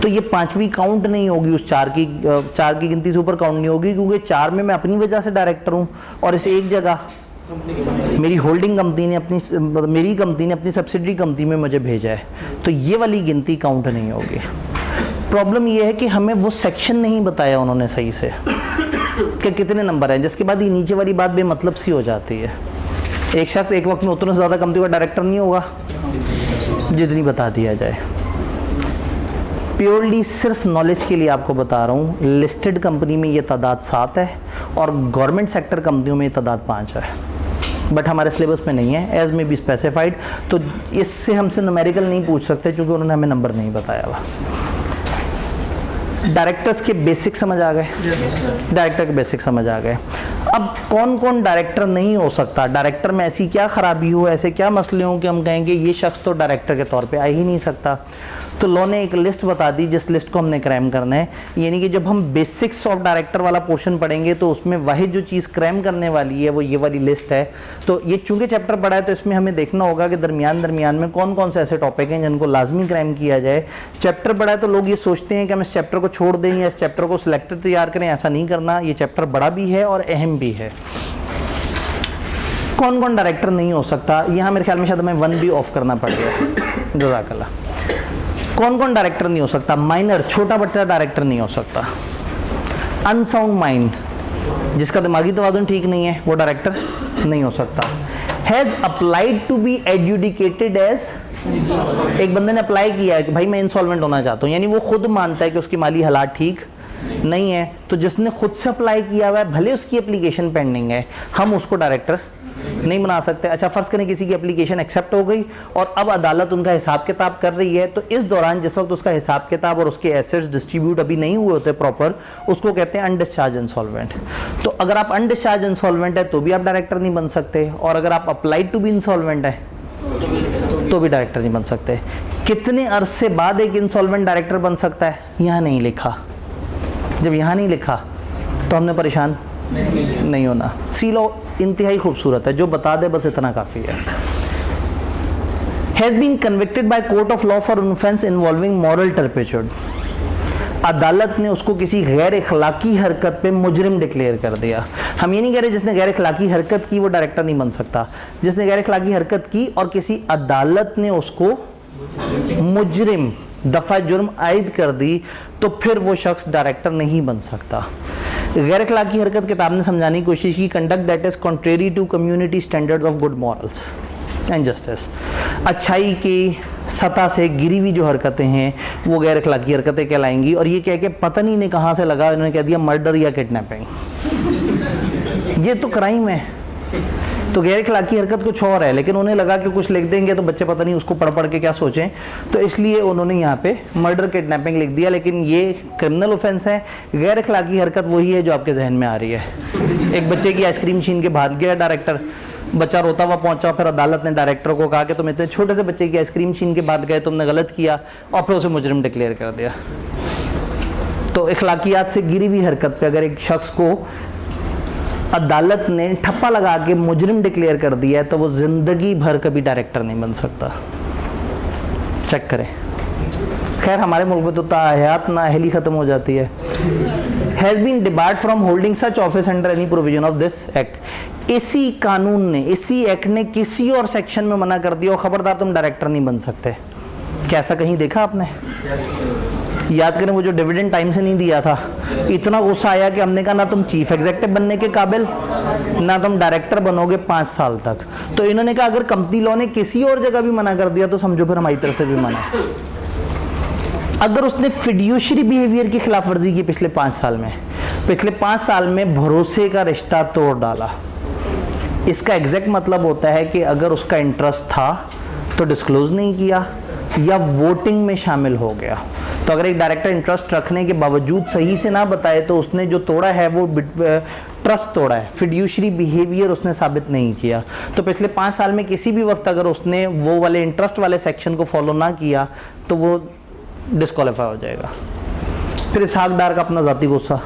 तो ये 5वीं काउंट नहीं होगी, उस 4 की गिनती से ऊपर काउंट नहीं होगी, क्योंकि 4 में मैं अपनी वजह से डायरेक्टर हूँ और इस एक जगह मेरी होल्डिंग कंपनी ने मेरी कंपनी ने अपनी सब्सिडरी कंपनी में मुझे भेजा है, तो ये वाली गिनती काउंट नहीं होगी। प्रॉब्लम ये है कि हमें वो सेक्शन नहीं बताया उन्होंने सही से कि कितने नंबर हैं, जिसके बाद ये नीचे वाली बात बेमतलब सी हो जाती है। एक शख्स एक वक्त में उतना से ज़्यादा कंपनी का डायरेक्टर नहीं होगा जितनी बता दिया जाए। प्योरली सिर्फ नॉलेज के लिए आपको बता रहा हूँ, लिस्टेड कंपनी में ये तादाद 7 है और गवर्नमेंट सेक्टर कंपनियों में ये तादाद 5 है, बट हमारे सिलेबस में नहीं है, एज में बी स्पेसिफाइड। तो इससे हमसे न्यूमेरिकल नहीं पूछ सकते क्योंकि उन्होंने हमें नंबर नहीं बताया हुआ। डायरेक्टर्स के बेसिक समझ आ गए? डायरेक्टर के बेसिक समझ आ गए। अब कौन कौन डायरेक्टर नहीं हो सकता, डायरेक्टर में ऐसी क्या खराबी हो, ऐसे क्या मसले हों कि हम कहेंगे ये शख्स तो डायरेक्टर के तौर पे आ ही नहीं सकता। तो लॉ ने एक लिस्ट बता दी जिस लिस्ट को हमने क्रैम करना है, यानी कि जब हम बेसिक्स ऑफ डायरेक्टर वाला पोर्शन पढ़ेंगे तो उसमें वाहिद जो चीज़ क्रैम करने वाली है वो ये वाली लिस्ट है। तो ये चूंकि चैप्टर पढ़ा है तो इसमें हमें देखना होगा कि दरमियान में कौन कौन से ऐसे टॉपिक हैं जिनको लाजमी क्रैम किया जाए। चैप्टर पढ़ा है तो लोग ये सोचते हैं कि हम इस चैप्टर को छोड़ दें या इस चैप्टर को सिलेक्टेड तैयार करें, ऐसा नहीं करना। ये चैप्टर बड़ा भी है और अहम भी है। कौन कौन डायरेक्टर नहीं हो सकता, यहाँ मेरे ख्याल में शायद हमें 1 भी ऑफ करना पड़ गया, जज़ाकल्लाह। कौन कौन डायरेक्टर नहीं हो सकता? माइनर, छोटा बच्चा डायरेक्टर नहीं हो सकता। अनसाउंड माइंड, जिसका दिमागी तवाज़ुन ठीक नहीं है, वो डायरेक्टर नहीं हो सकता। Has applied to be adjudicated as, एक बंदे ने अप्लाई किया है कि भाई मैं इंसॉल्वेंट होना चाहता हूँ, यानी वो खुद मानता है कि उसकी माली हालात ठीक नहीं है, तो जिसने खुद से अप्लाई किया हुआ है भले उसकी एप्लीकेशन पेंडिंग है, हम उसको डायरेक्टर नहीं बना सकते। अच्छा, फर्ज करें किसी की एप्लीकेशन एक्सेप्ट हो गई और अब अदालत उनका हिसाब किताब कर रही है, तो इस दौरान जिस वक्त उसका हिसाब किताब और उसके एसेट्स डिस्ट्रीब्यूट अभी नहीं हुए होते प्रॉपर, उसको कहते हैं अनडिस्चार्ज इंसॉल्वेंट। तो अगर आप अनडिस्चार्ज इंसॉल्वेंट है तो भी आप डायरेक्टर नहीं बन सकते, और अगर आप अप्लाइड टू बी इंसॉल्वेंट है तो भी डायरेक्टर नहीं बन सकते। कितने अरसे बाद एक इंसॉल्वेंट डायरेक्टर बन सकता है, यहाँ नहीं लिखा। जब यहाँ नहीं लिखा तो हमने परेशान नहीं होना। सी लॉ इंतहाई खूबसूरत है, जो बता दे बस इतना काफ़ी है। Has been convicted by court of law for an offence involving moral turpitude, अदालत ने उसको किसी गैर इखलाकी हरकत पे मुजरिम डिक्लेयर कर दिया। हम ये नहीं कह रहे जिसने गैर इखलाकी हरकत की वो डायरेक्टर नहीं बन सकता, जिसने गैर इखलाकी हरकत की और किसी अदालत ने उसको मुजरिम दफ़ा जुर्म आयद कर दी तो फिर वो शख्स डायरेक्टर नहीं बन सकता। गैर इखलाकी हरकत किताब ने समझाने की कोशिश की, conduct that is contrary to community standards of good morals and justice. अच्छाई की सतह से गिरी हुई जो हरकतें हैं वो गैर इखलाकी हरकतें कहलाएंगी। और ये कह के पता नहीं कहाँ से लगा, इन्होंने कह दिया मर्डर या किडनैपिंग, ये तो क्राइम है। तो गैर इखलाकी हरकत कुछ और है, लेकिन उन्हें लगा कि कुछ लिख देंगे तो बच्चे पता नहीं उसको पढ़ पढ़ के क्या सोचें, तो इसलिए उन्होंने यहाँ पे मर्डर किडनैपिंग लिख दिया। लेकिन ये क्रिमिनल ऑफेंस है। गैर इखलाकी हरकत वही है जो आपके जहन में आ रही है। एक बच्चे की आइसक्रीम छीन के भाग गया डायरेक्टर, बच्चा रोता हुआ पहुंचा, फिर अदालत ने डायरेक्टर को कहा कि तुम इतने छोटे से बच्चे की आइसक्रीम छीन के भाग गए, तुमने गलत किया, और फिर उसे मुजरिम डिक्लेयर कर दिया। तो इखलाकियात से गिरी हुई हरकत पे अगर एक शख्स को अदालत ने ठप्पा लगा के मुजरिम डिक्लेयर कर दिया है तो वो ज़िंदगी भर कभी डायरेक्टर नहीं बन सकता। चेक करें। खैर हमारे मुल्क में तो ताहयात नाअहली ख़त्म हो जाती है। Has been debarred from holding such office under any provision of this act. इसी कानून ने, इसी एक्ट ने किसी और सेक्शन में मना कर दिया और खबरदार तुम डायरेक्टर नहीं बन सकते। क्या ऐसा कहीं देखा आपने? याद करें वो जो डिविडेंड टाइम से नहीं दिया था, इतना गुस्सा आया कि हमने कहा ना तुम चीफ एग्जीक्यूटिव बनने के काबिल, ना तुम डायरेक्टर बनोगे 5 साल तक। तो इन्होंने कहा अगर कंपनी लॉ ने किसी और जगह भी मना कर दिया तो समझो फिर हमारी तरफ से भी मना है। अगर उसने फिड्यूशरी बिहेवियर की खिलाफ वर्जी की पिछले 5 साल में भरोसे का रिश्ता तोड़ डाला, इसका एग्जैक्ट मतलब होता है कि अगर उसका इंटरेस्ट था तो डिस्क्लोज नहीं किया या वोटिंग में शामिल हो गया। तो अगर एक डायरेक्टर इंटरेस्ट रखने के बावजूद सही से ना बताए तो उसने जो तोड़ा है वो ट्रस्ट तोड़ा है, फिड्यूशरी बिहेवियर उसने साबित नहीं किया। तो पिछले 5 साल में किसी भी वक्त अगर उसने वो वाले इंटरेस्ट वाले सेक्शन को फॉलो ना किया तो वो डिस्क्वालीफाई हो जाएगा। फिर इसहाक डार का अपना ज़ाती गुस्सा,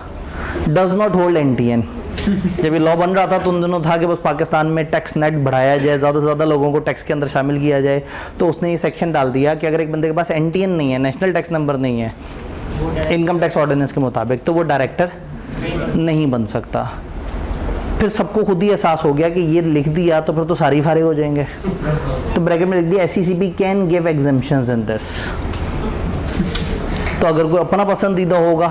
डज नॉट होल्ड NTN। जब ये लॉ बन रहा था तो उन दिनों था कि बस पाकिस्तान में टैक्स नेट बढ़ाया जाए, ज़्यादा से ज़्यादा लोगों को टैक्स के अंदर शामिल किया जाए। तो उसने ये सेक्शन डाल दिया कि अगर एक बंदे के पास NTN नहीं है, नेशनल टैक्स नंबर नहीं है इनकम टैक्स ऑर्डिनेंस के मुताबिक, तो वो डायरेक्टर नहीं बन सकता। फिर सबको खुद ही एहसास हो गया कि ये लिख दिया तो फिर तो सारी फारिग हो जाएंगे, तो ब्रैकेट में लिख दिया SECB can give exemptions in this. तो अगर कोई अपना पसंदीदा होगा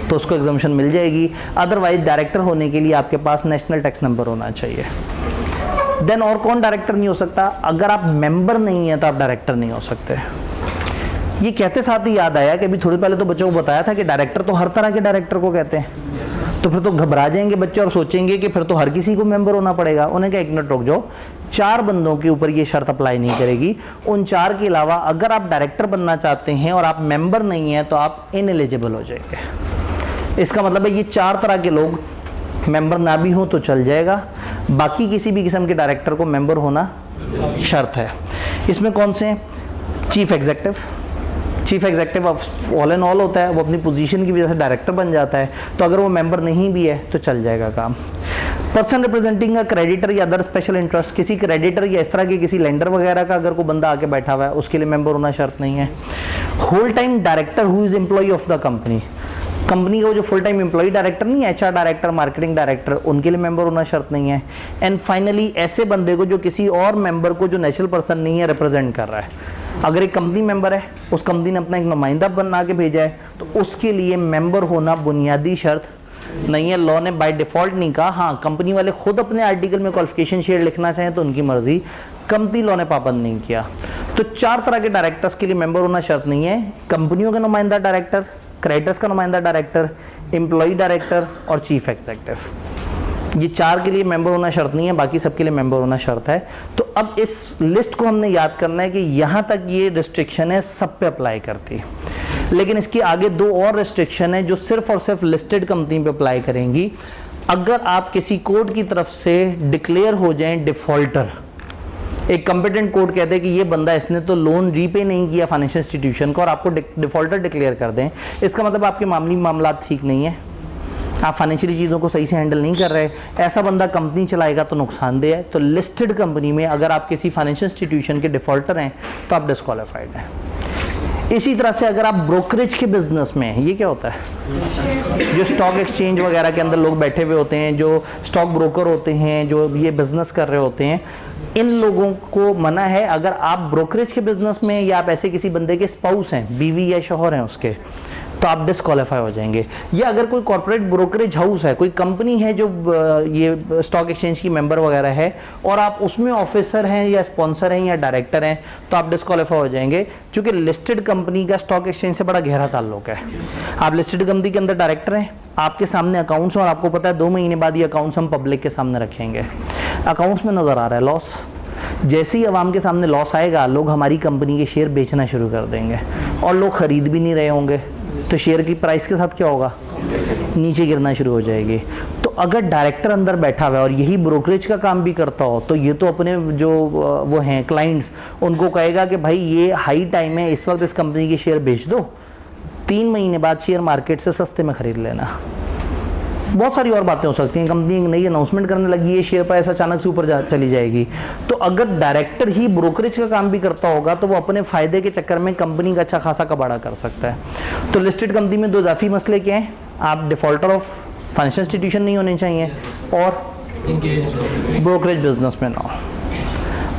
तो उसको एग्जम्पशन मिल जाएगी, अदरवाइज डायरेक्टर होने के लिए आपके पास नेशनल टैक्स नंबर होना चाहिए। देन और कौन डायरेक्टर नहीं हो सकता? अगर आप मेंबर नहीं है तो आप डायरेक्टर नहीं हो सकते। ये कहते साथ ही याद आया कि अभी थोड़ी पहले तो बच्चों को बताया था कि डायरेक्टर तो हर तरह के डायरेक्टर को कहते हैं, तो फिर तो घबरा जाएंगे बच्चे और सोचेंगे कि फिर तो हर किसी को मेंबर होना पड़ेगा। उन्हें कहा एक मिनट रुक जाओ, 4 बंदों के ऊपर ये शर्त अप्लाई नहीं करेगी। उन 4 के अलावा अगर आप डायरेक्टर बनना चाहते हैं और आप मेंबर नहीं हैं तो आप इनएलिजिबल हो जाएंगे। इसका मतलब है ये 4 तरह के लोग मेंबर ना भी हो तो चल जाएगा, बाकी किसी भी किस्म के डायरेक्टर को मेंबर होना शर्त है। इसमें कौन से हैं? Chief executive all and all होता है, वो अपनी पोजीशन की वजह से डायरेक्टर बन जाता है, तो अगर वो मेंबर नहीं भी है तो चल जाएगा काम। पर्सन रिप्रेजेंटिंग अ क्रेडिटर या अदर स्पेशल इंटरेस्ट, किसी क्रेडिटर या इस तरह के किसी लेंडर वगैरह का अगर कोई बंदा आके बैठा हुआ है उसके लिए मेंबर होना शर्त नहीं है। Whole time director who is employ of the company, company का वो जो फुल टाइम एम्प्लॉय डायरेक्टर नहीं है, HR डायरेक्टर, मार्केटिंग डायरेक्टर, उनके लिए मेंबर होना शर्त नहीं है। एंड फाइनली ऐसे बंदे को जो किसी और मेंबर को जो नेचुरल पर्सन नहीं है रिप्रेजेंट कर रहा है। अगर एक कंपनी मेंबर है, उस कंपनी ने अपना एक नुमाइंदा बना के भेजा है तो उसके लिए मेंबर होना बुनियादी शर्त नहीं है। लॉ ने बाय डिफॉल्ट नहीं कहा, हाँ कंपनी वाले खुद अपने आर्टिकल में क्वालिफिकेशन शेयर लिखना चाहें तो उनकी मर्जी, कंपनी लॉ ने पाबंद नहीं किया। तो 4 तरह के डायरेक्टर्स के लिए मेंबर होना शर्त नहीं है, कंपनियों का नुमाइंदा डायरेक्टर, क्रेडिटर्स का नुमाइंदा डायरेक्टर, एम्प्लॉय डायरेक्टर और चीफ एग्जीक्यूटिव। ये 4 के लिए मेंबर होना शर्त नहीं है, बाकी सबके लिए मेंबर होना शर्त है। तो अब इस लिस्ट को हमने याद करना है कि यहाँ तक ये रिस्ट्रिक्शन है, सब पे अप्लाई करती है, लेकिन इसके आगे 2 और रिस्ट्रिक्शन है जो सिर्फ और सिर्फ लिस्टेड कंपनी पे अप्लाई करेंगी। अगर आप किसी कोर्ट की तरफ से डिक्लेयर हो जाएं डिफॉल्टर, एक कॉम्पिटेंट कोर्ट कहते हैं कि ये बंदा इसने तो लोन रीपे नहीं किया फाइनेंशियल इंस्टीट्यूशन को और आपको डिफॉल्टर डिक्लेयर कर दें, इसका मतलब आपके मामला ठीक नहीं है, आप फाइनेंशियली चीज़ों को सही से हैंडल नहीं कर रहे, ऐसा बंदा कंपनी चलाएगा तो नुकसानदेह है। तो लिस्टेड कंपनी में अगर आप किसी फाइनेंशियल इंस्टीट्यूशन के डिफॉल्टर हैं तो आप डिस्क्वालीफाइड हैं। इसी तरह से अगर आप ब्रोकरेज के बिजनेस में हैं, ये क्या होता है? जो स्टॉक एक्सचेंज वगैरह के अंदर लोग बैठे हुए होते हैं, जो स्टॉक ब्रोकर होते हैं, जो ये बिजनेस कर रहे होते हैं, इन लोगों को मना है। अगर आप ब्रोकरेज के बिजनेस में या आप ऐसे किसी बंदे के स्पाउस हैं, बीवी या शौहर हैं उसके, तो आप डिस्क्वालीफाई हो जाएंगे। या अगर कोई कॉर्पोरेट ब्रोकरेज हाउस है, कोई कंपनी है जो ये स्टॉक एक्सचेंज की मेंबर वगैरह है और आप उसमें ऑफिसर हैं या स्पॉन्सर हैं या डायरेक्टर हैं, तो आप डिस्क्वालीफाई हो जाएंगे, क्योंकि लिस्टेड कंपनी का स्टॉक एक्सचेंज से बड़ा गहरा ताल्लुक है। आप लिस्टेड कंपनी के अंदर डायरेक्टर हैं, आपके सामने अकाउंट्स और आपको पता है 2 महीने बाद ये अकाउंट्स हम पब्लिक के सामने रखेंगे, अकाउंट्स में नज़र आ रहा है लॉस। जैसे ही अवाम के सामने लॉस आएगा, लोग हमारी कंपनी के शेयर बेचना शुरू कर देंगे और लोग खरीद भी नहीं रहे होंगे, तो शेयर की प्राइस के साथ क्या होगा? नीचे गिरना शुरू हो जाएगी। तो अगर डायरेक्टर अंदर बैठा हुआ है और यही ब्रोकरेज का काम भी करता हो, तो ये तो अपने जो वो हैं क्लाइंट्स, उनको कहेगा कि भाई ये हाई टाइम है, इस वक्त इस कंपनी के शेयर बेच दो, 3 महीने बाद शेयर मार्केट से सस्ते में खरीद लेना। बहुत सारी और बातें हो सकती हैं, कंपनी नई अनाउंसमेंट करने लगी है, शेयर प्राइस अचानक से ऊपर चली जाएगी। तो अगर डायरेक्टर ही ब्रोकरेज का काम भी करता होगा तो वो अपने फायदे के चक्कर में कंपनी का अच्छा खासा कबाड़ा कर सकता है। तो लिस्टेड कंपनी में 2 इजाफी मसले क्या हैं, आप डिफॉल्टर ऑफ फाइनेंशियल इंस्टीट्यूशन नहीं होने चाहिए और ब्रोकरेज बिजनेस में ना हो।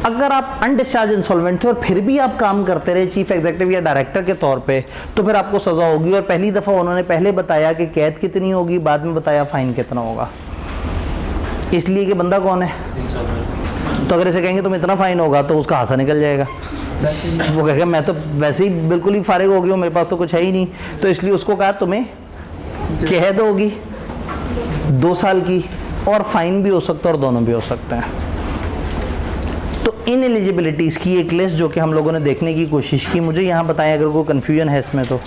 अगर आप अनडिस्चार्ज इंसॉल्वेंट थे और फिर भी आप काम करते रहे चीफ एग्जीक्यूटिव या डायरेक्टर के तौर पे, तो फिर आपको सज़ा होगी। और पहली दफ़ा उन्होंने पहले बताया कि कैद कितनी होगी, बाद में बताया फ़ाइन कितना होगा, इसलिए कि बंदा कौन है। तो अगर ऐसे कहेंगे तुम इतना फ़ाइन होगा तो उसका हासा निकल जाएगा, वो कहेगा मैं तो वैसे ही बिल्कुल ही फारिग हो गया हूँ, मेरे पास तो कुछ है ही नहीं। तो इसलिए उसको कहा तुम्हें कैद होगी 2 साल की और फ़ाइन भी हो सकता है और दोनों भी हो सकते हैं। तो इन एलिजिबिलिटीज़ की एक लिस्ट जो कि हम लोगों ने देखने की कोशिश की, मुझे यहाँ बताएं अगर कोई कन्फ्यूजन है इसमें। तो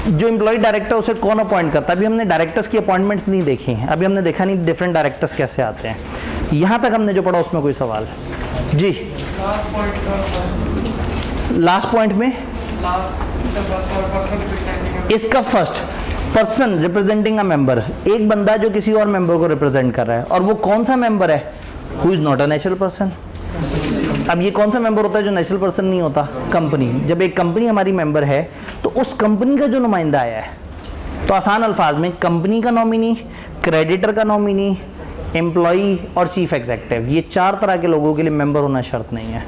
जो एम्प्लॉय डायरेक्टर उसे कौन अपॉइंट करता है, अभी हमने डायरेक्टर्स की अपॉइंटमेंट्स नहीं देखी हैं, अभी हमने देखा नहीं डिफरेंट डायरेक्टर्स कैसे आते हैं। यहाँ तक हमने जो पढ़ा उसमें कोई सवाल जी? लास्ट पॉइंट में इसका first person representing a member, एक बंदा जो किसी और मेंबर को रिप्रेजेंट कर रहा है, और वो कौन सा मेंबर है, who is not a natural person. अब ये कौन सा मेंबर होता है जो नेचुरल पर्सन नहीं होता? कंपनी। जब एक कंपनी हमारी मेंबर है तो उस कंपनी का जो नुमाइंदा आया है, तो आसान अल्फाज में कंपनी का नॉमिनी, क्रेडिटर का नॉमिनी, एम्प्लॉई और चीफ एग्जीक्यूटिव, ये 4 तरह के लोगों के लिए मेंबर होना शर्त नहीं है।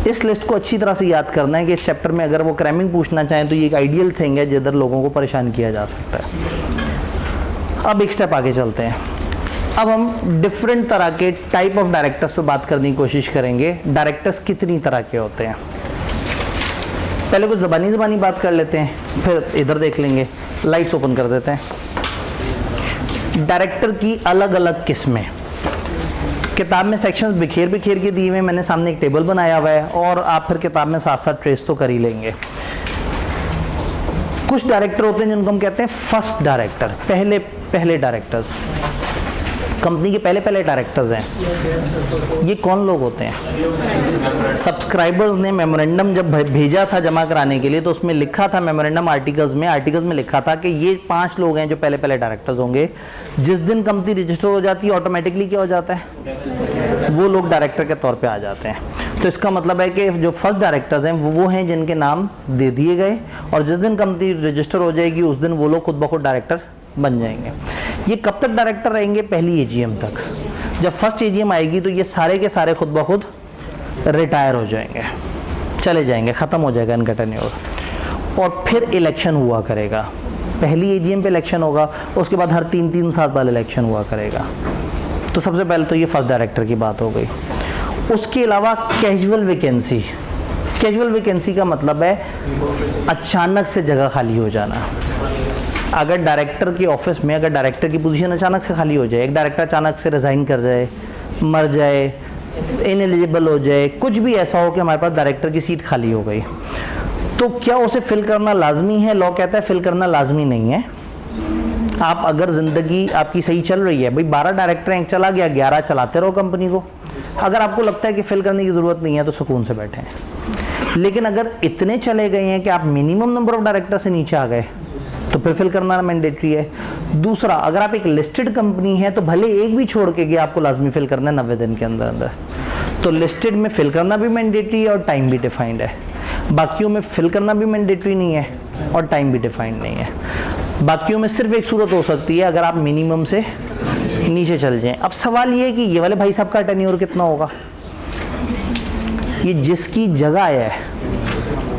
इस लिस्ट को अच्छी तरह से याद करना है कि इस चैप्टर में अगर वो क्रैमिंग पूछना चाहें तो ये एक आइडियल थिंग है जिधर लोगों को परेशान किया जा सकता है। अब एक स्टेप आगे चलते हैं। अब हम डिफरेंट तरह के टाइप ऑफ डायरेक्टर्स पे बात करने की कोशिश करेंगे। डायरेक्टर्स कितनी तरह के होते हैं, पहले कुछ ज़बानी बात कर लेते हैं, फिर इधर देख लेंगे। लाइट्स ओपन कर देते हैं। डायरेक्टर की अलग अलग किस्में किताब में सेक्शंस बिखेर के दिए हुए, मैंने सामने एक टेबल बनाया हुआ है और आप फिर किताब में साथ साथ ट्रेस तो कर ही लेंगे। कुछ डायरेक्टर होते हैं जिनको हम कहते हैं फर्स्ट डायरेक्टर, पहले डायरेक्टर्स, कंपनी के पहले डायरेक्टर्स हैं। ये कौन लोग होते हैं? सब्सक्राइबर्स ने मेमोरेंडम जब भेजा था जमा कराने के लिए तो उसमें लिखा था, मेमोरेंडम आर्टिकल्स में लिखा था कि ये 5 लोग हैं जो पहले डायरेक्टर्स होंगे। जिस दिन कंपनी रजिस्टर हो जाती है ऑटोमेटिकली क्या हो जाता है, वो लोग डायरेक्टर के तौर पे आ जाते हैं। तो इसका मतलब है कि जो फर्स्ट डायरेक्टर्स हैं वो हैं जिनके नाम दे दिए गए, और जिस दिन कंपनी रजिस्टर हो जाएगी उस दिन वो लोग खुद ब खुद डायरेक्टर बन जाएंगे। ये कब तक डायरेक्टर रहेंगे? पहली एजीएम तक। जब फर्स्ट एजीएम आएगी तो ये सारे के सारे खुद ब खुद रिटायर हो जाएंगे, चले जाएंगे, ख़त्म हो जाएगा इनका टेन्योर, और फिर इलेक्शन हुआ करेगा। पहली एजीएम पे इलेक्शन होगा, उसके बाद हर 3-3 साल बाद इलेक्शन हुआ करेगा। तो सबसे पहले तो ये फर्स्ट डायरेक्टर की बात हो गई। उसके अलावा कैजुअल वैकेंसी का मतलब है अचानक से जगह खाली हो जाना। अगर डायरेक्टर के ऑफिस में अगर डायरेक्टर की पोजीशन अचानक से खाली हो जाए, एक डायरेक्टर अचानक से रिज़ाइन कर जाए, मर जाए, इनएलिजिबल हो जाए, कुछ भी ऐसा हो कि हमारे पास डायरेक्टर की सीट खाली हो गई, तो क्या उसे फिल करना लाजमी है? लॉ कहता है फिल करना लाजमी नहीं है। आप अगर ज़िंदगी आपकी सही चल रही है, भाई 12 डायरेक्टर हैं, चला गया 11, चलाते रहो कंपनी को। अगर आपको लगता है कि फिल करने की ज़रूरत नहीं है तो सुकून से बैठे हैं। लेकिन अगर इतने चले गए हैं कि आप मिनिमम नंबर ऑफ डायरेक्टर से नीचे आ गए तो फिर फिल करना मैंडेटरी है। दूसरा, अगर आप एक लिस्टेड कंपनी है तो भले एक भी छोड़ के गया, आपको लाजमी फिल करना है 90 दिन के अंदर। तो लिस्टेड में फिल करना भी मैंडेटरी है और टाइम भी डिफाइंड है। बाकियों में फिल करना भी मैंडेटरी नहीं है और टाइम भी डिफाइंड नहीं है। बाकियों में सिर्फ एक सूरत हो सकती है अगर आप मिनिमम से नीचे चल जाएं। अब सवाल ये है कि ये वाले भाई साहब का टेन्योर कितना होगा? ये जिसकी जगह आया है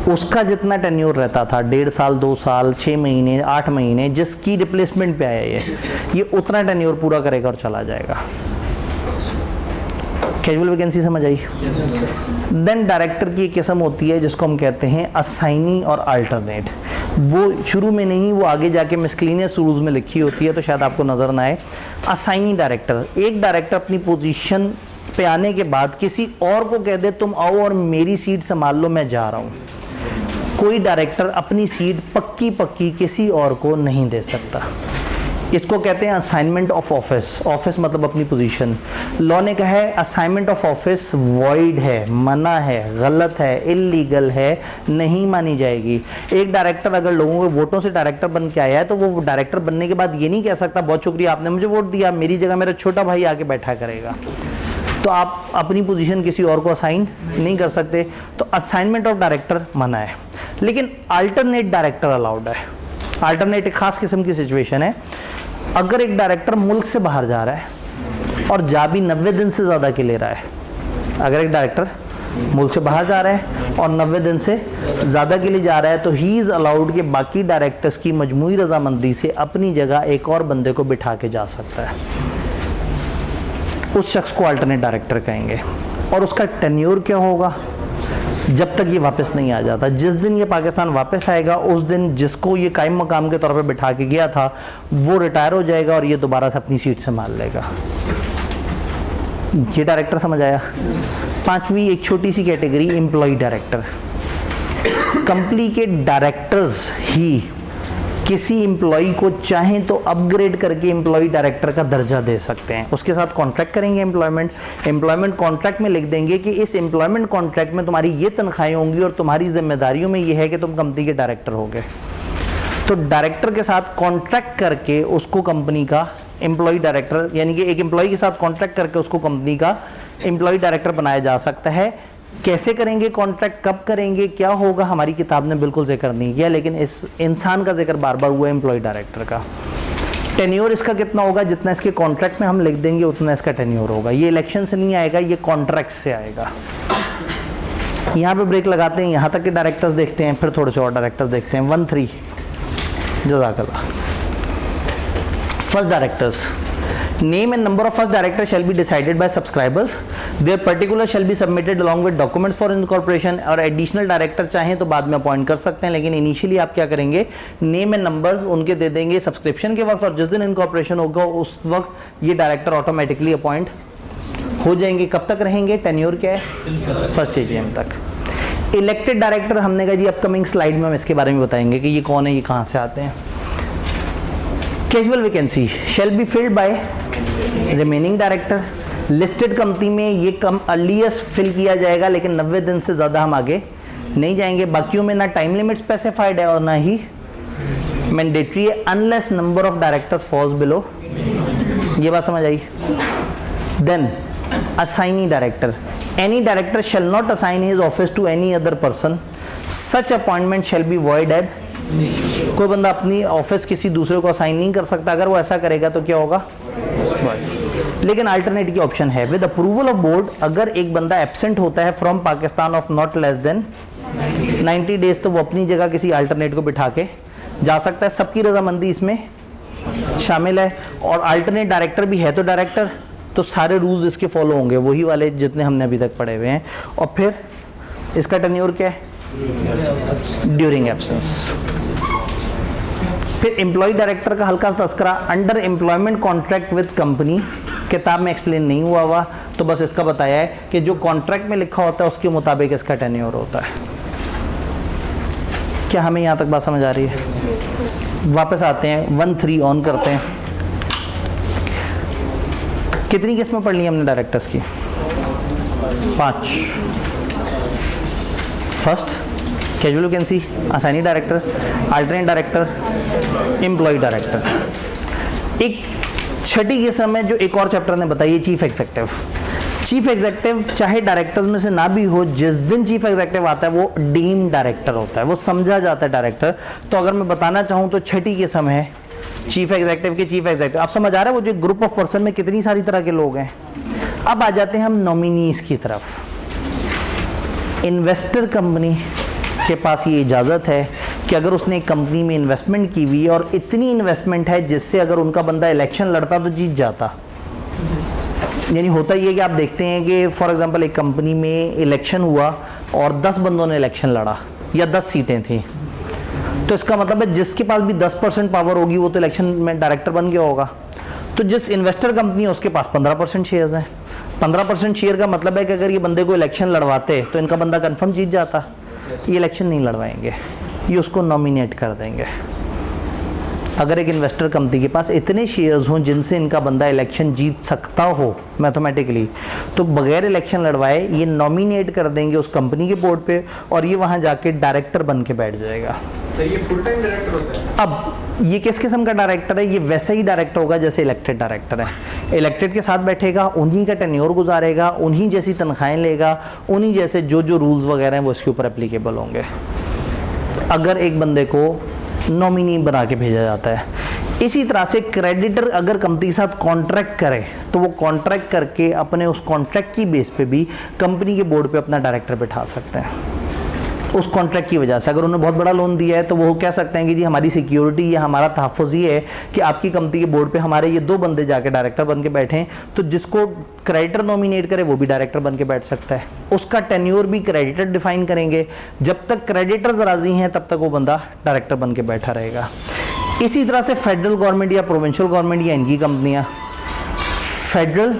उसका जितना टेन्योर रहता था, 1.5 साल, 2 साल, 6 महीने, 8 महीने, जिसकी रिप्लेसमेंट पे आया ये उतना टेन्योर पूरा करेगा और चला जाएगा। कैजुअल वैकेंसी समझ आई? देन डायरेक्टर की एक किस्म होती है जिसको हम कहते हैं असाइनी और अल्टरनेट। वो शुरू में नहीं, वो आगे जाके मिसक्लिनियस रूल्स में लिखी होती है तो शायद आपको नज़र ना आए। असाइनी डायरेक्टर, एक डायरेक्टर अपनी पोजीशन पे आने के बाद किसी और को कह दे तुम आओ और मेरी सीट संभाल लो, मैं जा रहा हूँ। कोई डायरेक्टर अपनी सीट पक्की किसी और को नहीं दे सकता। इसको कहते हैं असाइनमेंट ऑफ ऑफिस। ऑफिस मतलब अपनी पोजीशन। लॉ ने कहा है असाइनमेंट ऑफ ऑफिस वॉइड है, मना है, गलत है, इलीगल है, नहीं मानी जाएगी। एक डायरेक्टर अगर लोगों के वोटों से डायरेक्टर बन के आया है तो वो डायरेक्टर बनने के बाद ये नहीं कह सकता बहुत शुक्रिया आपने मुझे वोट दिया, मेरी जगह मेरा छोटा भाई आके बैठा करेगा। तो आप अपनी पोजीशन किसी और को असाइन नहीं कर सकते। तो असाइनमेंट ऑफ डायरेक्टर मना है, लेकिन अल्टरनेट डायरेक्टर अलाउड है। अल्टरनेट एक खास किस्म की सिचुएशन है। अगर एक डायरेक्टर मुल्क से बाहर जा रहा है और जा भी 90 दिन से ज़्यादा के ले रहा है, अगर एक डायरेक्टर मुल्क से बाहर जा रहा है और 90 दिन से ज़्यादा के लिए जा रहा है तो ही इज़ अलाउड कि बाकी डायरेक्टर्स की मजमूई रजामंदी से अपनी जगह एक और बंदे को बिठा के जा सकता है। उस शख्स को अल्टरनेट डायरेक्टर कहेंगे। और उसका टेन्योर क्या होगा? जब तक ये वापस नहीं आ जाता। जिस दिन ये पाकिस्तान वापस आएगा उस दिन जिसको ये कायम मकाम के तौर पे बिठा के गया था वो रिटायर हो जाएगा और ये दोबारा से अपनी सीट संभाल लेगा। ये डायरेक्टर समझ आया। पांचवी एक छोटी सी कैटेगरी एम्प्लॉय डायरेक्टर। कंपनी के डायरेक्टर्स ही किसी एम्प्लॉय को चाहें तो अपग्रेड करके एम्प्लॉय डायरेक्टर का दर्जा दे सकते हैं। उसके साथ कॉन्ट्रैक्ट करेंगे एम्प्लॉयमेंट कॉन्ट्रैक्ट में लिख देंगे कि इस एम्प्लॉयमेंट कॉन्ट्रैक्ट में तुम्हारी ये तनख्वाहें होंगी और तुम्हारी जिम्मेदारियों में ये है कि तुम कंपनी के डायरेक्टर होगे। तो डायरेक्टर के साथ कॉन्ट्रैक्ट करके उसको कंपनी का एम्प्लॉय डायरेक्टर, यानी कि एक एम्प्लॉय के साथ कॉन्ट्रैक्ट करके उसको कंपनी का एम्प्लॉय डायरेक्टर बनाया जा सकता है। कैसे करेंगे कॉन्ट्रैक्ट, कब करेंगे, क्या होगा, हमारी किताब ने बिल्कुल जिक्र नहीं किया, लेकिन इस इंसान का जिक्र बार बार हुआ एम्प्लॉय डायरेक्टर का। टेन्योर इसका कितना होगा? जितना इसके कॉन्ट्रैक्ट में हम लिख देंगे उतना इसका टेन्योर होगा। ये इलेक्शन से नहीं आएगा, ये कॉन्ट्रैक्ट से आएगा। यहाँ पे ब्रेक लगाते हैं, यहाँ तक के डायरेक्टर्स देखते हैं, फिर थोड़े से और डायरेक्टर्स देखते हैं। 1-3 जज़ाकल्लाह। First directors. Name and number of first director shall be decided by subscribers. Their particulars shall be submitted along with documents for incorporation. और additional director चाहें तो बाद में अपॉइंट कर सकते हैं, लेकिन इनिशियली आप क्या करेंगे? नेम एंड नंबर्स उनके दे देंगे सब्सक्रिप्शन के वक्त, और जिस दिन इनकॉर्पोरेशन होगा उस वक्त ये डायरेक्टर ऑटोमेटिकली अपॉइंट हो जाएंगे। कब तक रहेंगे? टेन्योर क्या है? फर्स्ट AGM तक। इलेक्टेड डायरेक्टर हमने कहा जी अपकमिंग स्लाइड में हम इसके बारे में बताएंगे कि ये कौन है, ये कहाँ से आते हैं। Casual vacancy shall be filled by remaining director. Listed company में ये कम अर्लीस्ट फिल किया जाएगा, लेकिन 90 दिन से ज़्यादा हम आगे नहीं जाएंगे। बाकियों में ना टाइम लिमिट स्पेसिफाइड है और ना ही मैंडेटरी है, unless number of directors falls below. ये बात समझ आई? Then assignee director. Any director shall not assign his office to any other person. Such appointment shall be void at. कोई बंदा अपनी ऑफिस किसी दूसरे को असाइन नहीं कर सकता। अगर वो ऐसा करेगा तो क्या होगा? लेकिन अल्टरनेट की ऑप्शन है विद अप्रूवल ऑफ बोर्ड। अगर एक बंदा एब्सेंट होता है from Pakistan of not less than 90 days तो वो अपनी जगह किसी अल्टरनेट को बिठा के जा सकता है। सबकी रजामंदी इसमें शामिल है। और अल्टरनेट डायरेक्टर भी है तो डायरेक्टर, तो सारे रूल्स इसके फॉलो होंगे, वही वाले जितने हमने अभी तक पढ़े हुए हैं। और फिर इसका टेन्योर क्या है? During absence. फिर एम्प्लॉय डायरेक्टर का हल्का तस्करा under employment contract with company. किताब में एक्सप्लेन नहीं हुआ तो बस इसका बताया है कि जो कॉन्ट्रैक्ट में लिखा होता है उसके मुताबिक इसका टेन्योर होता है। क्या हमें यहाँ तक बात समझ आ रही है? वापस आते हैं, 1-3 ऑन करते हैं। कितनी किस्में पढ़ ली हमने डायरेक्टर्स की? 5। First casual vacancy, assignee director, alternate director, employ director. एक छठी किस्म है जो एक और चैप्टर ने बताई है, चीफ एग्जीक्यूटिव। चीफ एग्जीक्यूटिव चाहे डायरेक्टर्स में से ना भी हो, जिस दिन चीफ एग्जीक्यूटिव आता है वो डीम डायरेक्टर होता है, वो समझा जाता है डायरेक्टर। तो अगर मैं बताना चाहूँ तो छठी किस्म है चीफ एग्जीक्यूटिव के चीफ एग्जीक्यूटिव। आप समझ आ रहा है वो जो ग्रुप ऑफ पर्सन में कितनी सारी तरह के लोग हैं। अब आ जाते हैं हम नॉमिनीज की तरफ। इन्वेस्टर कंपनी के पास ये इजाज़त है कि अगर उसने एक कंपनी में इन्वेस्टमेंट की हुई और इतनी इन्वेस्टमेंट है जिससे अगर उनका बंदा इलेक्शन लड़ता तो जीत जाता। यानी होता ये कि आप देखते हैं कि फॉर एग्जांपल एक कंपनी में इलेक्शन हुआ और 10 बंदों ने इलेक्शन लड़ा या 10 सीटें थी, तो इसका मतलब है जिसके पास भी 10% पावर होगी वो तो इलेक्शन में डायरेक्टर बन गया होगा। तो जिस इन्वेस्टर कंपनी है उसके पास 15% शेयर्स हैं। 15% शेयर का मतलब है कि अगर ये बंदे को इलेक्शन लड़वाते तो इनका बंदा कंफर्म जीत जाता। ये इलेक्शन नहीं लड़वाएंगे, ये उसको नॉमिनेट कर देंगे। अगर एक इन्वेस्टर कंपनी के पास इतने शेयर्स हों जिनसे इनका बंदा इलेक्शन जीत सकता हो मैथमेटिकली, तो बगैर इलेक्शन लड़वाए ये नॉमिनेट कर देंगे उस कंपनी के बोर्ड पे और ये वहाँ जाके डायरेक्टर बन के बैठ जाएगा। सर ये फुल टाइम डायरेक्टर होता है? अब ये किस किस्म का डायरेक्टर है? ये वैसे ही डायरेक्टर होगा जैसे इलेक्टेड डायरेक्टर है। इलेक्टेड के साथ बैठेगा, उन्हीं का टेन्योर गुजारेगा, उन्हीं जैसी तनख्वाहें लेगा, उन्हीं जैसे जो जो रूल्स वगैरह हैं वो इसके ऊपर एप्लीकेबल होंगे। अगर एक बंदे को नॉमिनी बना के भेजा जाता है, इसी तरह से क्रेडिटर अगर कंपनी के साथ कॉन्ट्रैक्ट करे तो वो कॉन्ट्रैक्ट करके अपने उस कॉन्ट्रैक्ट की बेस पे भी कंपनी के बोर्ड पे अपना डायरेक्टर बिठा सकते हैं। उस कॉन्ट्रैक्ट की वजह से अगर उन्होंने बहुत बड़ा लोन दिया है तो वो कह सकते हैं कि जी हमारी सिक्योरिटी या हमारा तहफ़्फ़ुज़ ये है कि आपकी कंपनी के बोर्ड पे हमारे ये 2 बंदे जाके डायरेक्टर बन के बैठें, तो जिसको क्रेडिटर नॉमिनेट करे वो भी डायरेक्टर बन के बैठ सकता है। उसका टेन्योर भी क्रेडिटर डिफाइन करेंगे, जब तक क्रेडिटर्स राज़ी हैं तब तक वो बंदा डायरेक्टर बन के बैठा रहेगा। इसी तरह से फेडरल गवर्नमेंट या प्रोविंशियल गवर्नमेंट या इनकी कंपनियां, फेडरल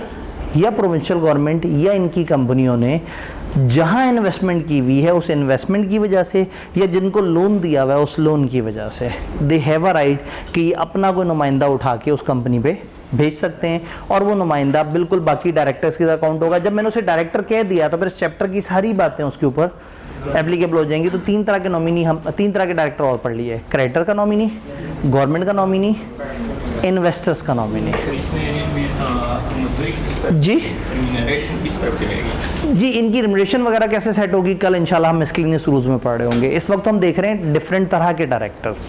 या प्रोविंशियल गवर्नमेंट या इनकी कंपनियों ने जहां इन्वेस्टमेंट की हुई है उस इन्वेस्टमेंट की वजह से या जिनको लोन दिया हुआ है उस लोन की वजह से दे हैव अ राइट कि अपना कोई नुमाइंदा उठा के उस कंपनी पे भेज सकते हैं और वो नुमाइंदा बिल्कुल बाकी डायरेक्टर्स के साथ अकाउंट होगा। जब मैंने उसे डायरेक्टर कह दिया तो फिर इस चैप्टर की सारी बातें उसके ऊपर एप्लीकेबल हो जाएंगी। तो 3 तरह के नॉमिनी, हम 3 तरह के डायरेक्टर और पढ़ लिए, क्रेडिटर का नॉमिनी, गवर्नमेंट का नॉमिनी, इन्वेस्टर्स का नॉमिनी। जी जी, इनकी रिम्यूनरेशन वगैरह कैसे सेट होगी कल इंशाल्लाह हम इसके लिए शुरू में पढ़ रहे होंगे। इस वक्त हम देख रहे हैं डिफरेंट तरह के डायरेक्टर्स।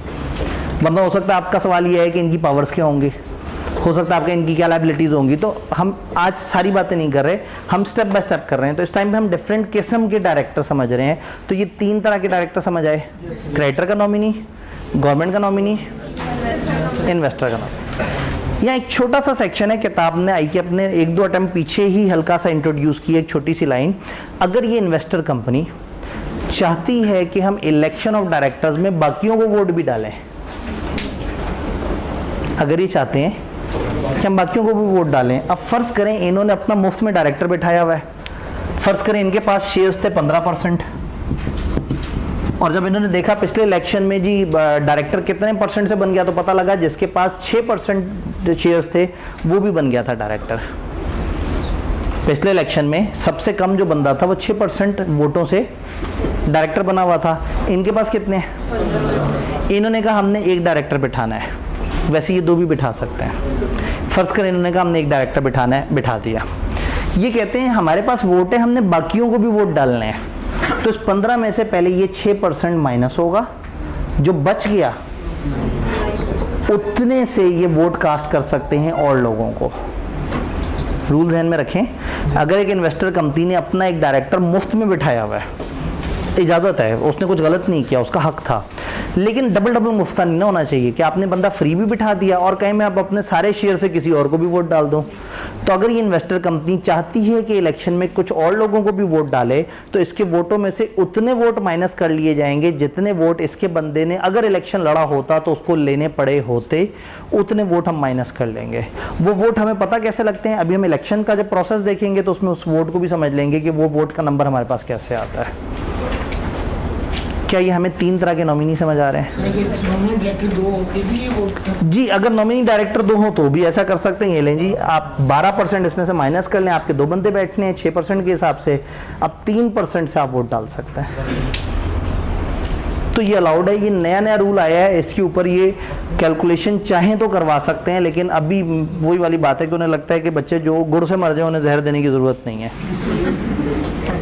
वरना हो सकता है आपका सवाल ये है कि इनकी पावर्स क्या होंगी, हो सकता है आपके इनकी क्या लायबिलिटीज़ होंगी। तो हम आज सारी बातें नहीं कर रहे, हम स्टेप बाय स्टेप कर रहे हैं। तो इस टाइम पे हम डिफरेंट किस्म के डायरेक्टर समझ रहे हैं। तो ये 3 तरह के डायरेक्टर समझ आए, क्रेडिटर का नॉमिनी, गवर्नमेंट का नॉमिनी, इन्वेस्टर का नॉमिनी। यहाँ एक छोटा सा सेक्शन है, किताब ने आई कि अपने 1-2 अटेम्प्ट पीछे ही हल्का सा इंट्रोड्यूस किया, एक छोटी सी लाइन। अगर ये इन्वेस्टर कंपनी चाहती है कि हम इलेक्शन ऑफ डायरेक्टर्स में बाकियों को वोट भी डालें, अगर ये चाहते हैं कि हम बाकियों को भी वोट डालें, अब फ़र्ज़ करें इन्होंने अपना मुफ्त में डायरेक्टर बिठाया हुआ है, फ़र्ज़ करें इनके पास शेयर्स थे 15%, और जब इन्होंने देखा पिछले इलेक्शन में जी डायरेक्टर कितने % से बन गया, तो पता लगा जिसके पास 6% शेयर्स थे वो भी बन गया था डायरेक्टर। पिछले इलेक्शन में सबसे कम जो बंदा था वो 6% वोटों से डायरेक्टर बना हुआ था। इनके पास कितने हैं? इन्होंने कहा हमने एक डायरेक्टर बिठाना है, वैसे ये 2 भी बिठा सकते हैं। फ़र्ज़ करें इन्होंने कहा हमने एक डायरेक्टर बिठाना है, बिठा दिया। ये कहते हैं हमारे पास वोट है, हमने बाकियों को भी वोट डालने हैं, तो इस 15 में से पहले ये 6% माइनस होगा, जो बच गया उतने से ये वोट कास्ट कर सकते हैं और लोगों को। रूल ध्यान में रखें, अगर एक इन्वेस्टर कंपनी ने अपना एक डायरेक्टर मुफ्त में बिठाया हुआ है, इजाज़त है, उसने कुछ गलत नहीं किया, उसका हक था, लेकिन डबल मुफ्ता नहीं ना होना चाहिए कि आपने बंदा फ्री भी बिठा दिया और कहीं मैं आप अपने सारे शेयर से किसी और को भी वोट डाल दूं। तो अगर ये इन्वेस्टर कंपनी चाहती है कि इलेक्शन में कुछ और लोगों को भी वोट डाले, तो इसके वोटों में से उतने वोट माइनस कर लिए जाएंगे जितने वोट इसके बंदे ने अगर इलेक्शन लड़ा होता तो उसको लेने पड़े होते, उतने वोट हम माइनस कर लेंगे। वो वोट हमें पता कैसे लगते हैं, अभी हम इलेक्शन का जब प्रोसेस देखेंगे तो उसमें उस वोट को भी समझ लेंगे कि वो वोट का नंबर हमारे पास कैसे आता है। क्या ये हमें 3 तरह के नॉमिनी समझ आ रहे हैं? जी, अगर नॉमिनी डायरेक्टर 2 हो तो भी ऐसा कर सकते हैं। ये लें जी, आप 12% इसमें से माइनस कर लें, आपके 2 बंदे बैठने हैं 6% के हिसाब से, अब 3% से आप वोट डाल सकते हैं। तो ये अलाउड है, ये नया रूल आया है, इसके ऊपर ये कैलकुलेशन चाहें तो करवा सकते हैं, लेकिन अभी वही वाली बात है कि उन्हें लगता है कि बच्चे जो गुड़ से मर जाए उन्हें जहर देने की ज़रूरत नहीं है।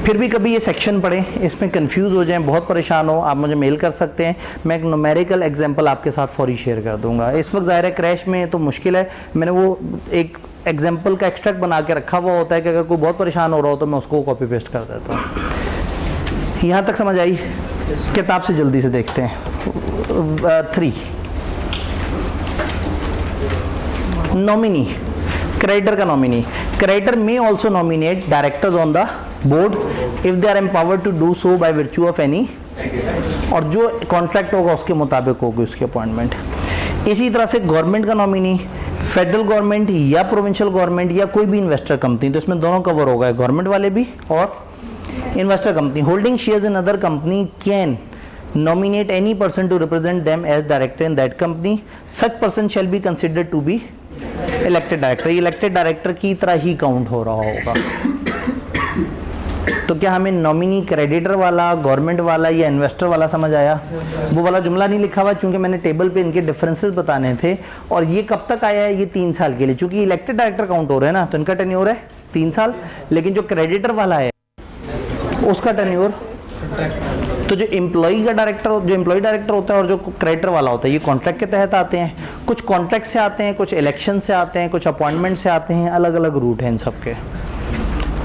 फिर भी कभी ये सेक्शन पढ़ें, इसमें कंफ्यूज हो जाएं, बहुत परेशान हो, आप मुझे मेल कर सकते हैं, मैं एक न्यूमेरिकल एग्जांपल आपके साथ फौरी शेयर कर दूंगा। इस वक्त ज़ाहिर है क्रैश में तो मुश्किल है, मैंने वो एक एग्जांपल का एक्सट्रैक्ट बना के रखा हुआ होता है कि अगर कोई बहुत परेशान हो रहा हो तो मैं उसको कॉपी पेस्ट कर देता हूँ। यहाँ तक समझ आई? किताब से जल्दी से देखते हैं। 3 नॉमिनी, क्रेडिटर का nominee. Creditor may also nominate directors on the board if they are empowered to do so by virtue of any, और जो कॉन्ट्रैक्ट होगा उसके मुताबिक होगी उसकी अपॉइंटमेंट। इसी तरह से गवर्नमेंट का नॉमिनी, फेडरल गवर्नमेंट या प्रोविंशियल गवर्नमेंट या कोई भी इन्वेस्टर कंपनी, तो इसमें दोनों कवर होगा, गवर्नमेंट वाले भी और investor company. Holding shares in other company can nominate any person to represent them as director in that company. Such person shall be considered to be elected director. ये elected director की तरह ही count हो रहा होगा। तो क्या हमें nominee creditor वाला, गवर्नमेंट वाला या इन्वेस्टर वाला समझ आया? वो वाला जुमला नहीं लिखा हुआ क्योंकि मैंने टेबल पे इनके डिफरेंसेस बताने थे। और ये कब तक आया है? ये 3 साल के लिए, चूंकि इलेक्टेड डायरेक्टर काउंट हो रहे हैं ना, तो इनका टेन्योर है 3 साल। लेकिन जो क्रेडिटर वाला है उसका टेन्योर, तो जो एम्प्लॉई डायरेक्टर होता है और जो क्रेडिटर वाला होता है, ये कॉन्ट्रैक्ट के तहत आते हैं। कुछ कॉन्ट्रैक्ट से आते हैं, कुछ इलेक्शन से आते हैं, कुछ अपॉइंटमेंट से आते हैं, अलग अलग रूट हैं इन सब के।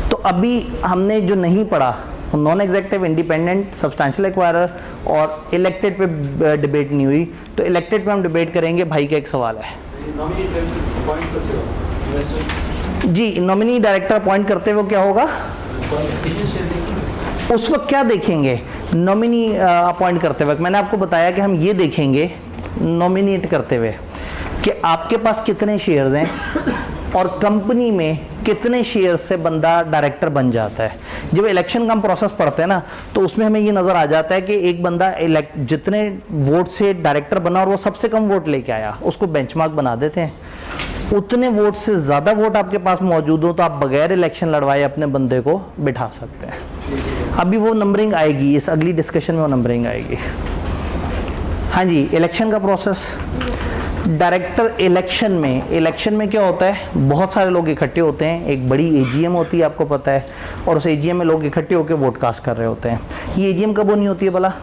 तो अभी हमने जो नहीं पढ़ा, non executive, independent, substantial acquirer और इलेक्टेड पे डिबेट नहीं हुई। तो इलेक्टेड पे हम डिबेट करेंगे। भाई का एक सवाल है जी, नॉमिनी डायरेक्टर अपॉइंट करते हुए क्या होगा? उस वक्त क्या देखेंगे नॉमिनी अपॉइंट करते वक्त? मैंने आपको बताया कि हम ये देखेंगे नॉमिनेट करते हुए कि आपके पास कितने शेयर्स हैं और कंपनी में कितने शेयर्स से बंदा डायरेक्टर बन जाता है। जब इलेक्शन का हम प्रोसेस पढ़ते हैं ना, तो उसमें हमें ये नज़र आ जाता है कि एक बंदा जितने वोट से डायरेक्टर बना और वो सबसे कम वोट लेके आया, उसको बेंचमार्क बना देते हैं। उतने वोट से ज़्यादा वोट आपके पास मौजूद हो तो आप बगैर इलेक्शन लड़वाए अपने बंदे को बिठा सकते हैं। अभी वो नंबरिंग आएगी, इस अगली डिस्कशन में वो नंबरिंग आएगी। हाँ जी, इलेक्शन का प्रोसेस। डायरेक्टर इलेक्शन में क्या होता है? बहुत सारे लोग इकट्ठे होते हैं, एक बड़ी एजीएम होती है, आपको पता है, और उस एजीएम में लोग इकट्ठे होकर वोट कास्ट कर रहे होते हैं। ये एजीएम कब होनी होती है भला?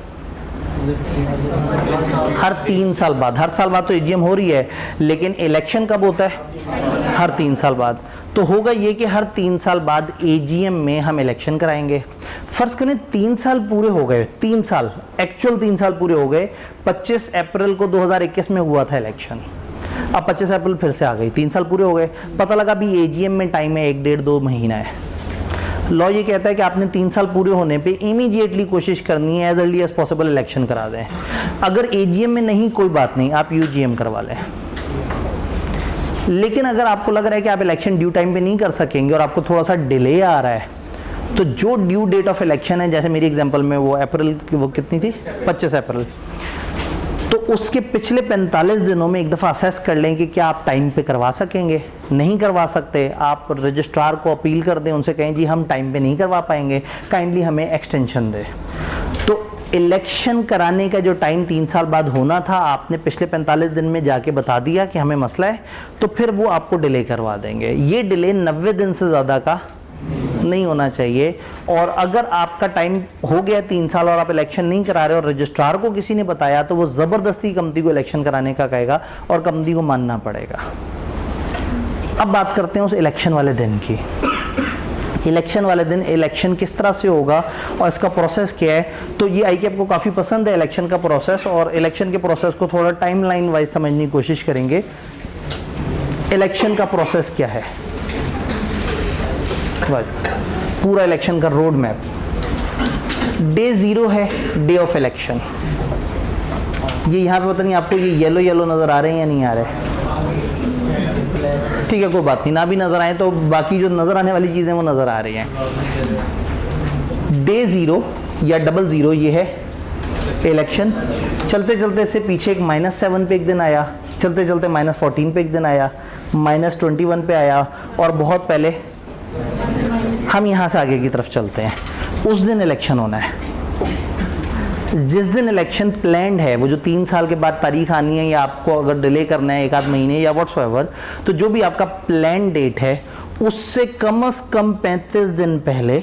हर 3 साल बाद। हर साल बाद तो एजीएम हो रही है, लेकिन इलेक्शन कब होता है? हर 3 साल बाद। तो होगा ये कि हर 3 साल बाद एजीएम में हम इलेक्शन कराएंगे। फर्ज करें 3 साल पूरे हो गए, 3 साल एक्चुअल 3 साल पूरे हो गए। 25 अप्रैल को 2021 में हुआ था इलेक्शन, अब 25 अप्रैल फिर से आ गई, 3 साल पूरे हो गए। पता लगा अभी एजीएम में टाइम है 1, 1.5, 2 महीना है। लॉ ये कहता है कि आपने 3 साल पूरे होने पे इमीडिएटली कोशिश करनी है as early as possible election करा दें। अगर एजीएम में नहीं, कोई बात नहीं, आप यूजीएम करवा लें। लेकिन अगर आपको लग रहा है कि आप इलेक्शन ड्यू टाइम पे नहीं कर सकेंगे और आपको थोड़ा सा डिले आ रहा है, तो जो ड्यू डेट ऑफ इलेक्शन है, जैसे मेरी एग्जांपल में वो अप्रैल की, वो कितनी थी? 25 अप्रैल, तो उसके पिछले 45 दिनों में एक दफ़ा असेस कर लें कि क्या आप टाइम पे करवा सकेंगे। नहीं करवा सकते, आप रजिस्ट्रार को अपील कर दें, उनसे कहें जी हम टाइम पे नहीं करवा पाएंगे, काइंडली हमें एक्सटेंशन दें। तो इलेक्शन कराने का जो टाइम 3 साल बाद होना था, आपने पिछले 45 दिन में जाके बता दिया कि हमें मसला है, तो फिर वो आपको डिले करवा देंगे। ये डिले 90 दिन से ज़्यादा का नहीं होना चाहिए। और अगर आपका टाइम हो गया 3 साल और आप इलेक्शन नहीं करा रहे और रजिस्ट्रार को किसी ने बताया, तो वो ज़बरदस्ती कंपनी को इलेक्शन कराने का कहेगा और कंपनी को मानना पड़ेगा। अब बात करते हैं उस इलेक्शन वाले दिन की। इलेक्शन वाले दिन इलेक्शन किस तरह से होगा और इसका प्रोसेस क्या है। तो ये आई कि आपको काफ़ी पसंद है इलेक्शन का प्रोसेस, और इलेक्शन के प्रोसेस को थोड़ा टाइमलाइन वाइज समझने की कोशिश करेंगे। इलेक्शन का प्रोसेस क्या है, पूरा इलेक्शन का रोड मैप। डे 0 है डे ऑफ इलेक्शन। ये यहाँ पे पता नहीं आपको ये येलो येलो नज़र आ रहे हैं या नहीं आ रहे? ठीक है, कोई बात नहीं, ना भी नज़र आए तो बाकी जो नज़र आने वाली चीज़ें वो नज़र आ रही हैं। डे 0 या 00 ये है इलेक्शन। चलते चलते इससे पीछे एक -7 पे एक दिन आया, चलते चलते -14 पे एक दिन आया, -21 पे आया, और बहुत पहले हम यहाँ से आगे की तरफ चलते हैं। उस दिन इलेक्शन होना है। जिस दिन इलेक्शन प्लान्ड है, वो जो 3 साल के बाद तारीख आनी है, या आपको अगर डिले करना है 1 आध महीने या व्हाट्सएवर, तो जो भी आपका प्लान डेट है उससे कम से कम 35 दिन पहले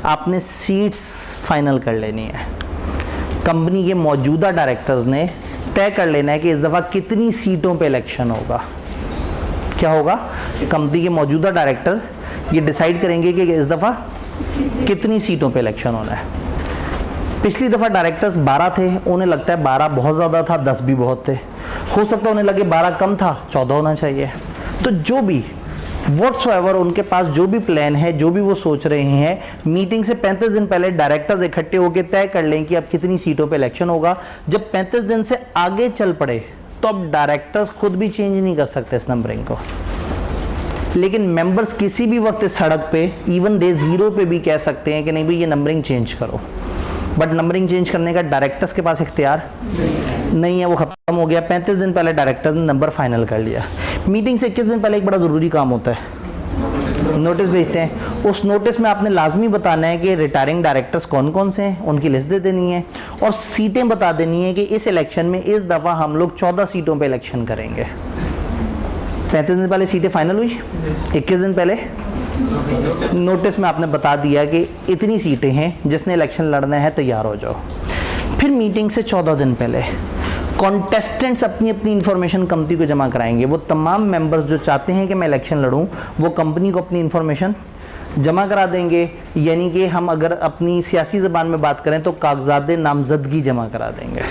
आपने सीट्स फाइनल कर लेनी है। कंपनी के मौजूदा डायरेक्टर्स ने तय कर लेना है कि इस दफ़ा कितनी सीटों पे इलेक्शन होगा। क्या होगा? कंपनी के मौजूदा डायरेक्टर्स ये डिसाइड करेंगे कि इस दफ़ा कितनी सीटों पे इलेक्शन होना है। पिछली दफ़ा डायरेक्टर्स 12 थे, उन्हें लगता है 12 बहुत ज़्यादा था, 10 भी बहुत थे। हो सकता है उन्हें लगे 12 कम था, 14 होना चाहिए। तो जो भी व्हाट्सएवर उनके पास जो भी प्लान है, जो भी वो सोच रहे हैं, मीटिंग से 35 दिन पहले डायरेक्टर्स इकट्ठे होकर तय कर लें कि अब कितनी सीटों पे इलेक्शन होगा। जब 35 दिन से आगे चल पड़े तो अब डायरेक्टर्स खुद भी चेंज नहीं कर सकते इस नंबरिंग को, लेकिन मेंबर्स किसी भी वक्त इस सड़क पे इवन डे 0 पे भी कह सकते हैं कि नहीं भाई ये नंबरिंग चेंज करो। बट नंबरिंग चेंज करने का डायरेक्टर्स के पास इख्तियार नहीं है, वो ख़त्म हो गया। 35 दिन पहले डायरेक्टर ने नंबर फाइनल कर लिया। मीटिंग से 21 दिन पहले एक बड़ा ज़रूरी काम होता है, नोटिस भेजते हैं। उस नोटिस में आपने लाजमी बताना है कि रिटायरिंग डायरेक्टर्स कौन कौन से हैं, उनकी लिस्ट दे देनी है और सीटें बता देनी है कि इस इलेक्शन में इस दफ़ा हम लोग 14 सीटों पे इलेक्शन करेंगे। 35 दिन पहले सीटें फाइनल हुई, 21 दिन पहले नोटिस में आपने बता दिया कि इतनी सीटें हैं, जिसने इलेक्शन लड़ना है तैयार हो जाओ। फिर मीटिंग से 14 दिन पहले कॉन्टेस्टेंट्स अपनी अपनी इन्फॉर्मेशन कंपनी को जमा कराएंगे। वो तमाम मेंबर्स जो चाहते हैं कि मैं इलेक्शन लड़ूं, वो कंपनी को अपनी इन्फॉर्मेशन जमा करा देंगे। यानी कि हम अगर अपनी सियासी ज़बान में बात करें तो कागजात नामजदगी जमा करा देंगे।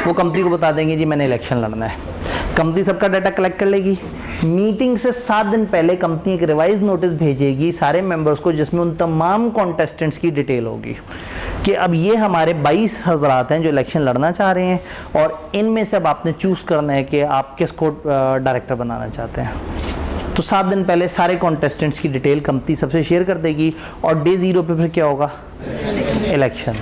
वो कंपनी को बता देंगे जी मैंने इलेक्शन लड़ना है। कंपनी सबका डाटा कलेक्ट कर लेगी। मीटिंग से 7 दिन पहले कंपनी एक रिवाइज नोटिस भेजेगी सारे मेंबर्स को, जिसमें उन तमाम कॉन्टेस्टेंट्स की डिटेल होगी कि अब ये हमारे 22 हज़रात हैं जो इलेक्शन लड़ना चाह रहे हैं और इनमें से अब आपने चूज़ करना है कि आप किसको डायरेक्टर बनाना चाहते हैं। तो 7 दिन पहले सारे कॉन्टेस्टेंट्स की डिटेल कंपनी सबसे शेयर कर देगी और डे 0 पे फिर क्या होगा, इलेक्शन।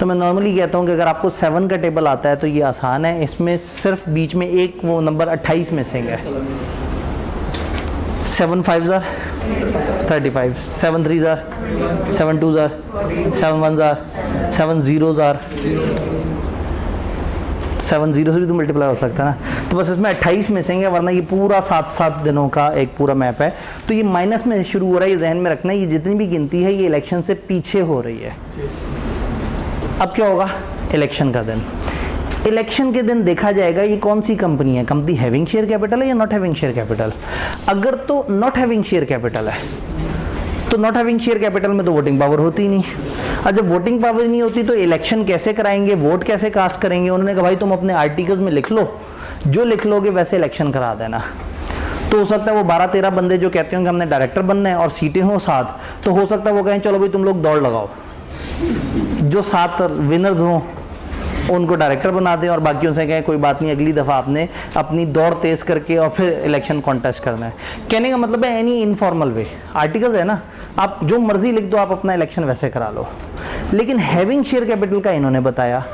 तो मैं नॉर्मली कहता हूँ कि अगर आपको 7 का टेबल आता है तो ये आसान है, इसमें सिर्फ बीच में एक वो नंबर 28 मिसिंग है। 7 5 35, 7 3 7 2 7 1 7 0 7 0 से भी तो मल्टीप्लाई हो सकता है ना। तो बस इसमें 28 मिसिंग है, वरना ये पूरा 7 दिनों का एक पूरा मैप है। तो ये माइनस में शुरू हो रहा है, ये जहन में रखना है। ये जितनी भी गिनती है ये इलेक्शन से पीछे हो रही है। अब क्या होगा, इलेक्शन का दिन। इलेक्शन के दिन देखा जाएगा ये कौन सी कंपनी है, कंपनी हैविंग शेयर कैपिटल है या नॉट हैविंग शेयर कैपिटल। अगर तो नॉट हैविंग शेयर कैपिटल है तो नॉट हैविंग शेयर कैपिटल में तो वोटिंग पावर होती ही नहीं। और जब वोटिंग पावर नहीं होती तो इलेक्शन कैसे कराएंगे, वोट कैसे कास्ट करेंगे। उन्होंने कहा भाई तुम अपने आर्टिकल्स में लिख लो, जो लिख लोगे वैसे इलेक्शन करा देना। तो हो सकता है वो 12-13 बंदे जो कहते होंगे कि हमने डायरेक्टर बनना है और सीटें हो 7, तो हो सकता है वो कहें चलो भाई तुम लोग दौड़ लगाओ, जो 7 विनर्स हों उनको डायरेक्टर बना दें और बाकियों से कहें कोई बात नहीं, अगली दफ़ा आपने अपनी दौड़ तेज़ करके और फिर इलेक्शन कॉन्टेस्ट करना है। कहने का मतलब है एनी इनफॉर्मल वे, आर्टिकल्स है ना, आप जो मर्जी लिख दो, आप अपना इलेक्शन वैसे करा लो। लेकिन हैविंग शेयर कैपिटल का इन्होंने बताया,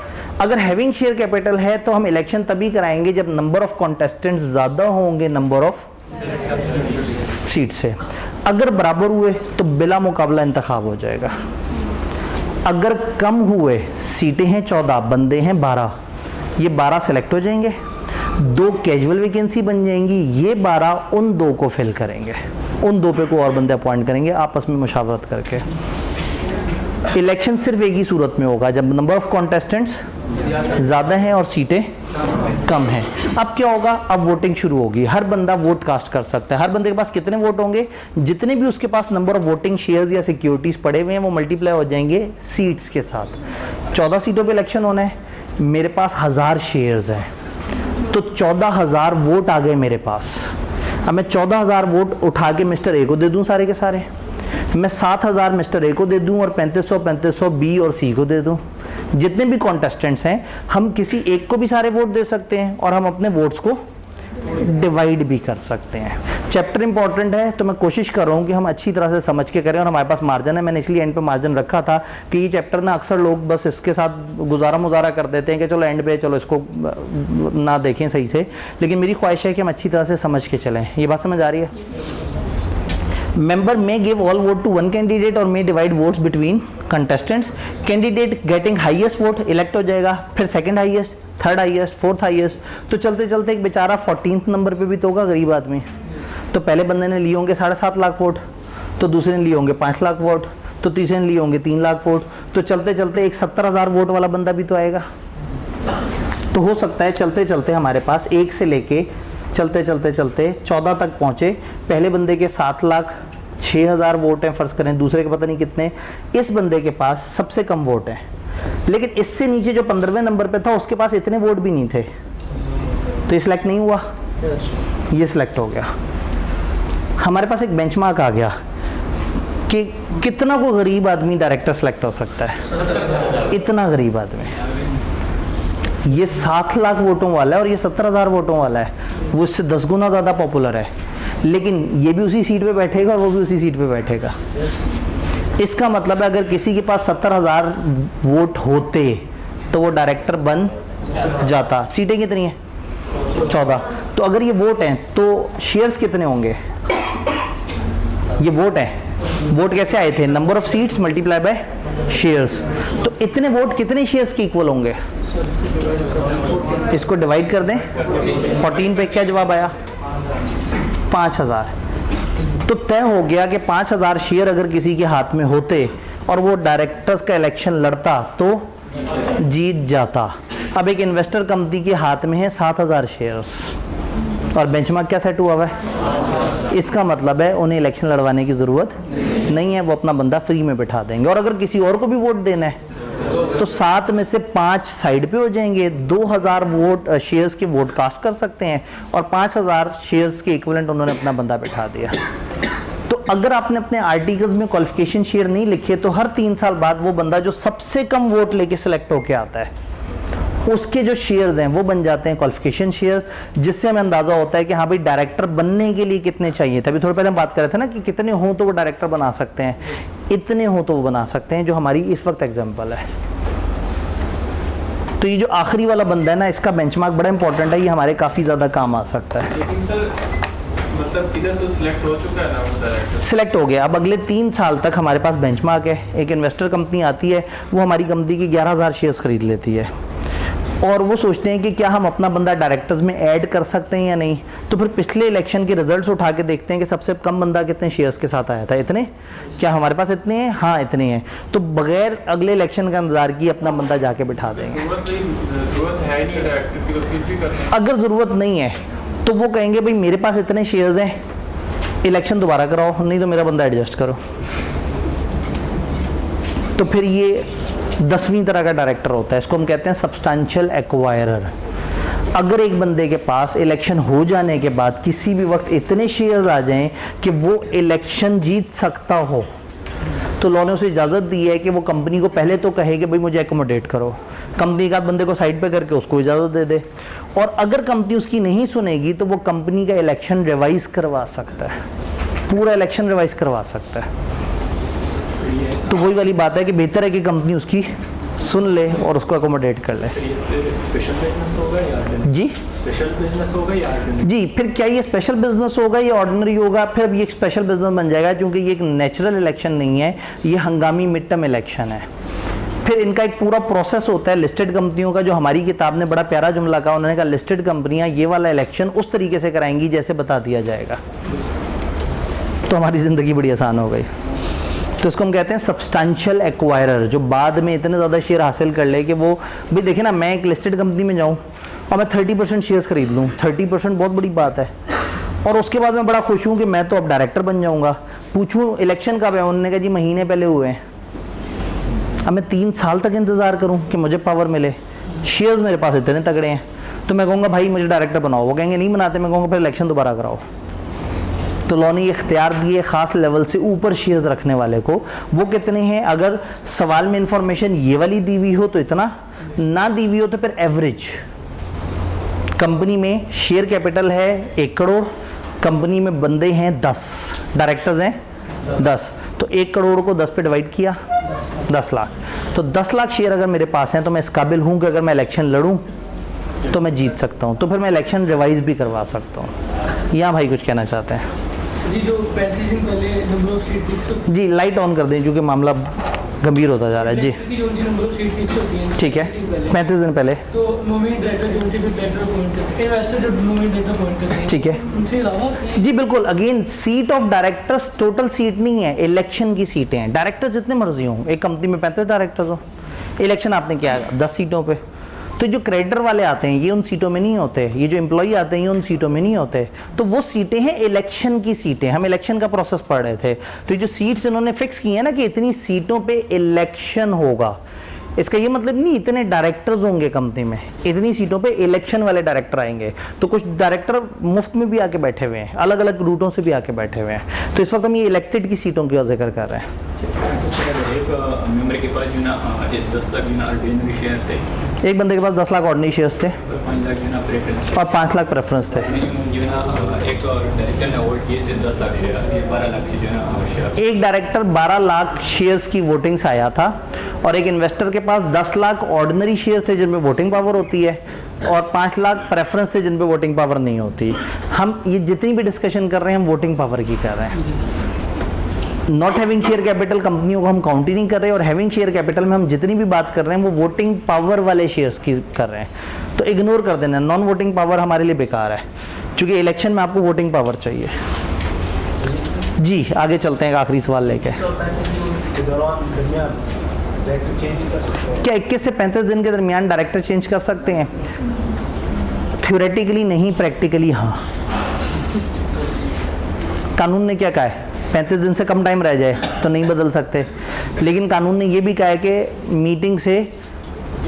अगर हैविंग शेयर कैपिटल है तो हम इलेक्शन तभी कराएंगे जब नंबर ऑफ कॉन्टेस्टेंट्स ज़्यादा होंगे नंबर ऑफ सीट से। अगर बराबर हुए तो बिला मुकाबला इंतखाब हो जाएगा। अगर कम हुए, सीटें हैं 14, बंदे हैं 12, ये 12 सेलेक्ट हो जाएंगे, 2 कैजुअल वैकेंसी बन जाएंगी, ये 12 उन 2 को फिल करेंगे, उन 2 पे को और बंदे अपॉइंट करेंगे आपस में मुशावरत करके। इलेक्शन सिर्फ एक ही सूरत में होगा, जब नंबर ऑफ कॉन्टेस्टेंट्स ज़्यादा हैं और सीटें कम हैं। अब क्या होगा, अब वोटिंग शुरू होगी, हर बंदा वोट कास्ट कर सकता है। हर बंदे के पास कितने वोट होंगे, जितने भी उसके पास नंबर ऑफ वोटिंग शेयर्स या सिक्योरिटीज़ पड़े हुए हैं वो मल्टीप्लाई हो जाएंगे सीट्स के साथ। 14 सीटों पे इलेक्शन होना है, मेरे पास 1000 शेयर्स हैं, तो 14,000 वोट आ गए मेरे पास। अब मैं 14,000 वोट उठा के मिस्टर ए को दे दूँ, सारे के सारे मैं 7,000 मिस्टर ए को दे दूं और 3500 बी और सी को दे दूं। जितने भी कॉन्टेस्टेंट्स हैं हम किसी एक को भी सारे वोट दे सकते हैं और हम अपने वोट्स को डिवाइड भी कर सकते हैं। चैप्टर इंपॉर्टेंट है तो मैं कोशिश कर रहा हूँ कि हम अच्छी तरह से समझ के करें और हमारे पास मार्जिन है। मैंने इसलिए एंड पे मार्जिन रखा था कि ये चैप्टर ना अक्सर लोग बस इसके साथ गुजारा मुजारा कर देते हैं कि चलो एंड पे चलो इसको ना देखें सही से, लेकिन मेरी ख्वाहिश है कि हम अच्छी तरह से समझ के चलें। ये बात समझ आ रही है? Member may give all vote to one candidate or may divide votes between contestants. Candidate getting highest vote elect हो जाएगा, फिर second highest, third highest, fourth highest। तो चलते चलते एक बेचारा 14th नंबर पे भी तो होगा, गरीब आदमी। तो पहले बंदे ने लिए होंगे 7.5 लाख वोट, तो दूसरे ने लिए होंगे 5 लाख वोट, तो तीसरे ने लिए होंगे 3 लाख वोट। तो चलते चलते एक 70,000 वोट वाला बंदा भी तो आएगा। तो हो सकता है चलते चलते हमारे पास 1 से लेके चलते 14 तक पहुँचे। पहले बंदे के 7,06,000 वोट हैं फ़र्ज़ करें, दूसरे के पता नहीं कितने, इस बंदे के पास सबसे कम वोट हैं। लेकिन इससे नीचे जो 15वें नंबर पे था उसके पास इतने वोट भी नहीं थे, तो ये सिलेक्ट नहीं हुआ, ये सिलेक्ट हो गया। हमारे पास एक बेंचमार्क आ गया कि कितना को गरीब आदमी डायरेक्टर सेलेक्ट हो सकता है। इतना गरीब आदमी, ये 7 लाख वोटों वाला है और ये 70,000 वोटों वाला है, वो इससे 10 गुना ज़्यादा पॉपुलर है। लेकिन ये भी उसी सीट पे बैठेगा और वो भी उसी सीट पे बैठेगा। इसका मतलब है अगर किसी के पास 70,000 वोट होते तो वो डायरेक्टर बन जाता। सीटें कितनी हैं? 14। तो अगर ये वोट हैं तो शेयर्स कितने होंगे? ये वोट है, वोट कैसे आए थे? Number of seats multiply by shares. तो इतने वोट कितने शेयर्स के इक्वल होंगे? इसको डिवाइड कर दें 14 पे, क्या जवाब आया? 5,000। तो तय हो गया कि 5,000 शेयर अगर किसी के हाथ में होते और वो डायरेक्टर्स का इलेक्शन लड़ता तो जीत जाता। अब एक इन्वेस्टर कंपनी के हाथ में है 7,000 शेयर्स और बेंचमार्क क्या सेट हुआ हुआ है, इसका मतलब है उन्हें इलेक्शन लड़वाने की ज़रूरत नहीं है, वो अपना बंदा फ्री में बिठा देंगे। और अगर किसी और को भी वोट देना है तो 7 में से 5 साइड पे हो जाएंगे, 2,000 वोट शेयर्स के वोट कास्ट कर सकते हैं और 5,000 शेयर्स के इक्विवेलेंट उन्होंने अपना बंदा बिठा दिया। तो अगर आपने अपने आर्टिकल्स में क्वालिफिकेशन शेयर नहीं लिखे तो हर 3 साल बाद वो बंदा जो सबसे कम वोट लेके सिलेक्ट होके आता है उसके जो शेयर्स हैं वो बन जाते हैं क्वालिफिकेशन शेयर्स, जिससे हमें अंदाजा होता है कि हाँ भाई डायरेक्टर बनने के लिए कितने चाहिए थे। अभी थोड़ी पहले हम बात कर रहे थे ना कि कितने हो तो वो डायरेक्टर बना सकते हैं, इतने हो तो वो बना सकते हैं, जो हमारी इस वक्त एग्जांपल है। तो ये जो आखिरी वाला बंदा है ना, इसका बेंचमार्क बड़ा इंपॉर्टेंट है, ये हमारे काफ़ी ज़्यादा काम आ सकता है। लेकिन सर मतलब इधर तो सिलेक्ट हो चुका है ना वो डायरेक्टर? सिलेक्ट हो गया। अब अगले 3 साल तक हमारे पास बेंचमार्क है। एक इन्वेस्टर कंपनी आती है, वो हमारी कंपनी की 11,000 शेयर्स खरीद लेती है और वो सोचते हैं कि क्या हम अपना बंदा डायरेक्टर्स में ऐड कर सकते हैं या नहीं। तो फिर पिछले इलेक्शन के रिजल्ट्स उठा के देखते हैं कि सबसे कम बंदा कितने शेयर्स के साथ आया था, इतने। क्या हमारे पास इतने हैं? हाँ इतने हैं। तो बगैर अगले इलेक्शन का इंतजार किए अपना बंदा जाके बिठा देंगे। जरूरत है नहीं डायरेक्टर की तो फिर भी करते हैं। अगर ज़रूरत नहीं है तो वो कहेंगे भाई मेरे पास इतने शेयर्स हैं, इलेक्शन दोबारा कराओ, नहीं तो मेरा बंदा एडजस्ट करो। तो फिर ये 10वीं तरह का डायरेक्टर होता है, इसको हम कहते हैं सब्सटेंशियल एक्वायरर। अगर एक बंदे के पास इलेक्शन हो जाने के बाद किसी भी वक्त इतने शेयर्स आ जाएं कि वो इलेक्शन जीत सकता हो, तो लॉ ने उसे इजाज़त दी है कि वो कंपनी को पहले तो कहे कि भाई मुझे एकोमोडेट करो, कंपनी का बंदे को साइड पे करके उसको इजाज़त दे दे, और अगर कंपनी उसकी नहीं सुनेगी तो वो कंपनी का इलेक्शन रिवाइज करवा सकता है, पूरा इलेक्शन रिवाइज करवा सकता है। तो वही वाली बात है कि बेहतर है कि कंपनी उसकी सुन ले और उसको अकोमोडेट कर ले। स्पेशल बिजनेस होगा या जी स्पेशल बिजनेस होगा या जी, फिर क्या ये स्पेशल बिजनेस होगा या ऑर्डिनरी होगा? फिर अब ये एक स्पेशल बिजनेस बन जाएगा, क्योंकि ये एक नेचुरल इलेक्शन नहीं है, ये हंगामी मिड टर्म इलेक्शन है। फिर इनका एक पूरा प्रोसेस होता है लिस्टेड कंपनियों का, जो हमारी किताब ने बड़ा प्यारा जुमला कहा, उन्होंने कहा लिस्टेड कंपनियां ये वाला इलेक्शन उस तरीके से कराएंगी जैसे बता दिया जाएगा, तो हमारी ज़िंदगी बड़ी आसान हो गई। तो इसको हम कहते हैं सब्सटेंशियल एक्वायरर, जो बाद में इतने ज़्यादा शेयर हासिल कर ले कि वो भाई देखे ना, मैं एक लिस्टेड कंपनी में जाऊँ और मैं 30% शेयर्स खरीद लूँ, 30% बहुत बड़ी बात है, और उसके बाद मैं बड़ा खुश हूँ कि मैं तो अब डायरेक्टर बन जाऊँगा। पूछूँ इलेक्शन कब है, उन्होंने कहा जी महीने पहले हुए हैं। अब मैं 3 साल तक इंतज़ार करूँ कि मुझे पावर मिले, शेयर्स मेरे पास इतने तगड़े हैं, तो मैं कहूँगा भाई मुझे डायरेक्टर बनाओ, वो कहेंगे नहीं बनाते, मैं कहूँगा फिर इलेक्शन दोबारा कराओ। तो लॉ ने ये इख्तियार दिए ख़ास लेवल से ऊपर शेयर्स रखने वाले को। वो कितने हैं? अगर सवाल में इंफॉर्मेशन ये वाली दी हुई हो तो इतना, ना दी हुई हो तो फिर एवरेज। कंपनी में शेयर कैपिटल है 1 करोड़, कंपनी में बंदे हैं 10, डायरेक्टर्स हैं 10, तो 1 करोड़ को 10 पे डिवाइड किया 10 लाख। तो 10 लाख शेयर अगर मेरे पास हैं तो मैं इस काबिल हूँ कि अगर मैं इलेक्शन लड़ूँ तो मैं जीत सकता हूँ, तो फिर मैं इलेक्शन रिवाइज भी करवा सकता हूँ। यहाँ भाई कुछ कहना चाहते हैं? जी, जो 35 दिन पहले नंबर ऑफ सीट फिक्स जी लाइट ऑन कर दें क्योंकि मामला गंभीर होता जा रहा है। जी की जो नंबर ऑफ सीट फिक्स होती है, ठीक है, 35 दिन पहले, तो नॉमिनी डायरेक्टर जो उनसे डायरेक्टर अपॉइंट करते हैं, इन्वेस्टर जो नॉमिनी डायरेक्टर अपॉइंट करते हैं, ठीक है, उनसे अलावा जी बिल्कुल। Again seat of directors total seat नहीं है, इलेक्शन की सीटें हैं। डायरेक्टर जितने मर्जी हों, एक कंपनी में 35 डायरेक्टर्स हो, इलेक्शन आपने किया 10 सीटों पे, तो जो क्रेडिटर वाले आते हैं ये उन सीटों में नहीं होते, ये जो एम्प्लॉई आते हैं ये उन सीटों में नहीं होते, तो वो सीटें हैं इलेक्शन की सीटें। हम इलेक्शन का प्रोसेस पढ़ रहे थे, तो ये जो सीट्स इन्होंने फिक्स की है ना कि इतनी सीटों पे इलेक्शन होगा, इसका ये मतलब नहीं इतने डायरेक्टर्स होंगे कंपनी में, इतनी सीटों पे इलेक्शन वाले डायरेक्टर आएंगे। तो कुछ डायरेक्टर मुफ्त में भी आके बैठे हुए हैं, अलग अलग रूटों से भी आके बैठे हुए हैं। तो इस वक्त हम ये इलेक्टेड की सीटों का जिक्र कर रहे हैं। मेंबर के पास 10 लाख ऑर्डिनरी शेयर थे, एक बंदे के पास 10 लाख ऑर्डिनरी शेयर्स थे, 5 लाख जो ना प्रेफरेंस और 5 लाख प्रेफरेंस थे। जो है ना एक डायरेक्टर ने अवॉर्ड किए थे 10 लाख शेयर, ये 12 लाख की जो है ना शेयर। एक डायरेक्टर 12 लाख शेयर्स की वोटिंग से आया था और एक इन्वेस्टर के पास 10 लाख ऑर्डिनरी शेयर थे जिनमें वोटिंग पावर होती है और 5 लाख प्रेफरेंस थे जिन पे वोटिंग पावर नहीं होती। हम ये जितनी भी डिस्कशन कर रहे हैं हम वोटिंग पावर की कर रहे हैं। नॉट हैविंग शेयर कैपिटल कंपनियों को हम काउंट ही नहीं कर रहे और हैविंग शेयर कैपिटल में हम जितनी भी बात कर रहे हैं वो वोटिंग पावर वाले शेयर्स की कर रहे हैं। तो इग्नोर कर देना, नॉन वोटिंग पावर हमारे लिए बेकार है क्योंकि इलेक्शन में आपको वोटिंग पावर चाहिए। जी आगे चलते हैं एक आखिरी सवाल लेके। क्या 21 से 35 दिन के दरमियान डायरेक्टर चेंज कर सकते हैं? थ्योरेटिकली नहीं, प्रैक्टिकली हाँ। कानून ने क्या कहा है? 35 दिन से कम टाइम रह जाए तो नहीं बदल सकते, लेकिन कानून ने ये भी कहा है कि मीटिंग से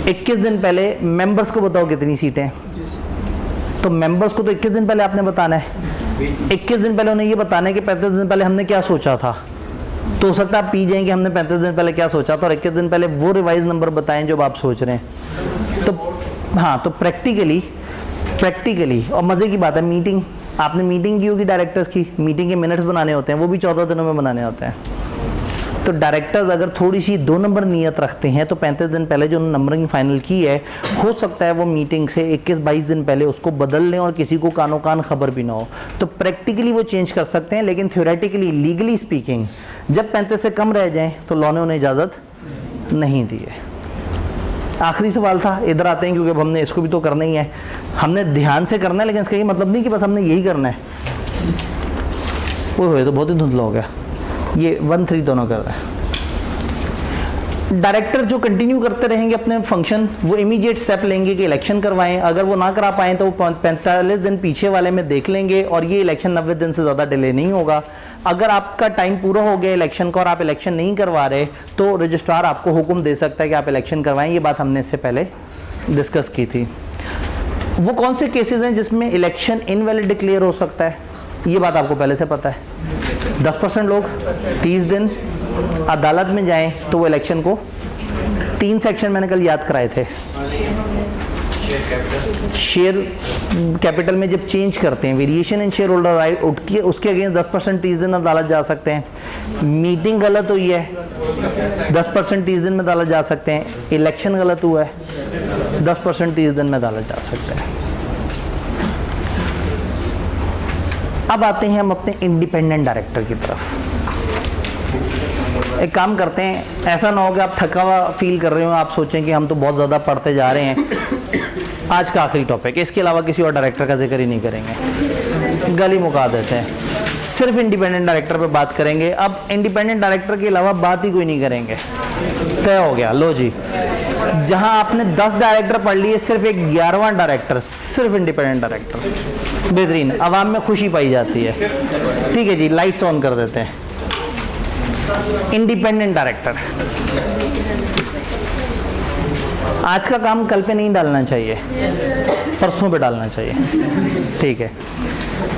21 दिन पहले मेंबर्स को बताओ कितनी सीटें। तो मेंबर्स को तो 21 दिन पहले आपने बताना है। 21 दिन पहले उन्हें ये बताना है कि 35 दिन पहले हमने क्या सोचा था। तो हो सकता है आप पी जाएं कि हमने 35 दिन पहले क्या सोचा था और 21 दिन पहले वो रिवाइज नंबर बताएं जो आप सोच रहे हैं। तो हाँ, तो प्रैक्टिकली और मज़े की बात है, मीटिंग आपने मीटिंग की होगी डायरेक्टर्स की, मीटिंग के मिनट्स बनाने होते हैं, वो भी 14 दिनों में बनाने होते हैं। तो डायरेक्टर्स अगर थोड़ी सी 2 नंबर नियत रखते हैं तो 35 दिन पहले जो नंबरिंग फाइनल की है हो सकता है वो मीटिंग से 21-22 दिन पहले उसको बदल लें और किसी को कानो कान खबर भी ना हो। तो प्रैक्टिकली वो चेंज कर सकते हैं, लेकिन थ्योरेटिकली लीगली स्पीकिंग जब 35 से कम रह जाएं तो लॉ ने उन्हें इजाज़त नहीं दी है। आखिरी सवाल था, इधर आते हैं क्योंकि अब हमने इसको भी तो करना ही है, हमने ध्यान से करना है, लेकिन इसका ये मतलब नहीं कि बस हमने यही करना है। वो तो बहुत ही धुंधला हो गया, ये 1-3 दोनों कर रहे हैं। डायरेक्टर जो कंटिन्यू करते रहेंगे अपने फंक्शन, वो इमीडिएट स्टेप लेंगे कि इलेक्शन करवाएं। अगर वो ना करा पाएँ तो वो 45 दिन पीछे वाले में देख लेंगे और ये इलेक्शन 90 दिन से ज़्यादा डिले नहीं होगा। अगर आपका टाइम पूरा हो गया इलेक्शन का और आप इलेक्शन नहीं करवा रहे तो रजिस्ट्रार आपको हुक्म दे सकता है कि आप इलेक्शन करवाएं। ये बात हमने इससे पहले डिस्कस की थी। वो कौन से केसेस हैं जिसमें इलेक्शन इनवैलिड डिक्लेयर हो सकता है? ये बात आपको पहले से पता है। 10% लोग 30 दिन अदालत में जाएं तो वो इलेक्शन को 3 सेक्शन मैंने कल याद कराए थे। शेयर कैपिटल में जब चेंज करते हैं, variation in share holder right उठके उसके अगेंस्ट 10% 30 दिन अदालत जा सकते हैं। मीटिंग गलत हुई है 10% 30 दिन में अदालत जा सकते हैं। इलेक्शन गलत हुआ है 10% 30 दिन में अदालत जा सकते हैं। अब आते हैं हम अपने इंडिपेंडेंट डायरेक्टर की तरफ। एक काम करते हैं, ऐसा ना हो कि आप थका हुआ फील कर रहे हो, आप सोचें कि हम तो बहुत ज़्यादा पढ़ते जा रहे हैं। आज का आखिरी टॉपिक, इसके अलावा किसी और डायरेक्टर का जिक्र ही नहीं करेंगे, गली मुका देते हैं, सिर्फ इंडिपेंडेंट डायरेक्टर पे बात करेंगे। अब इंडिपेंडेंट डायरेक्टर के अलावा बात ही कोई नहीं करेंगे, तय हो गया। लो जी, जहां आपने 10 डायरेक्टर पढ़ लिए, सिर्फ एक 11वां डायरेक्टर सिर्फ इंडिपेंडेंट डायरेक्टर। बेहतरीन, आवाम में खुशी पाई जाती है। ठीक है जी, लाइट्स ऑन कर देते हैं। इंडिपेंडेंट डायरेक्टर, आज का काम कल पे नहीं डालना चाहिए, परसों पे डालना चाहिए। ठीक है,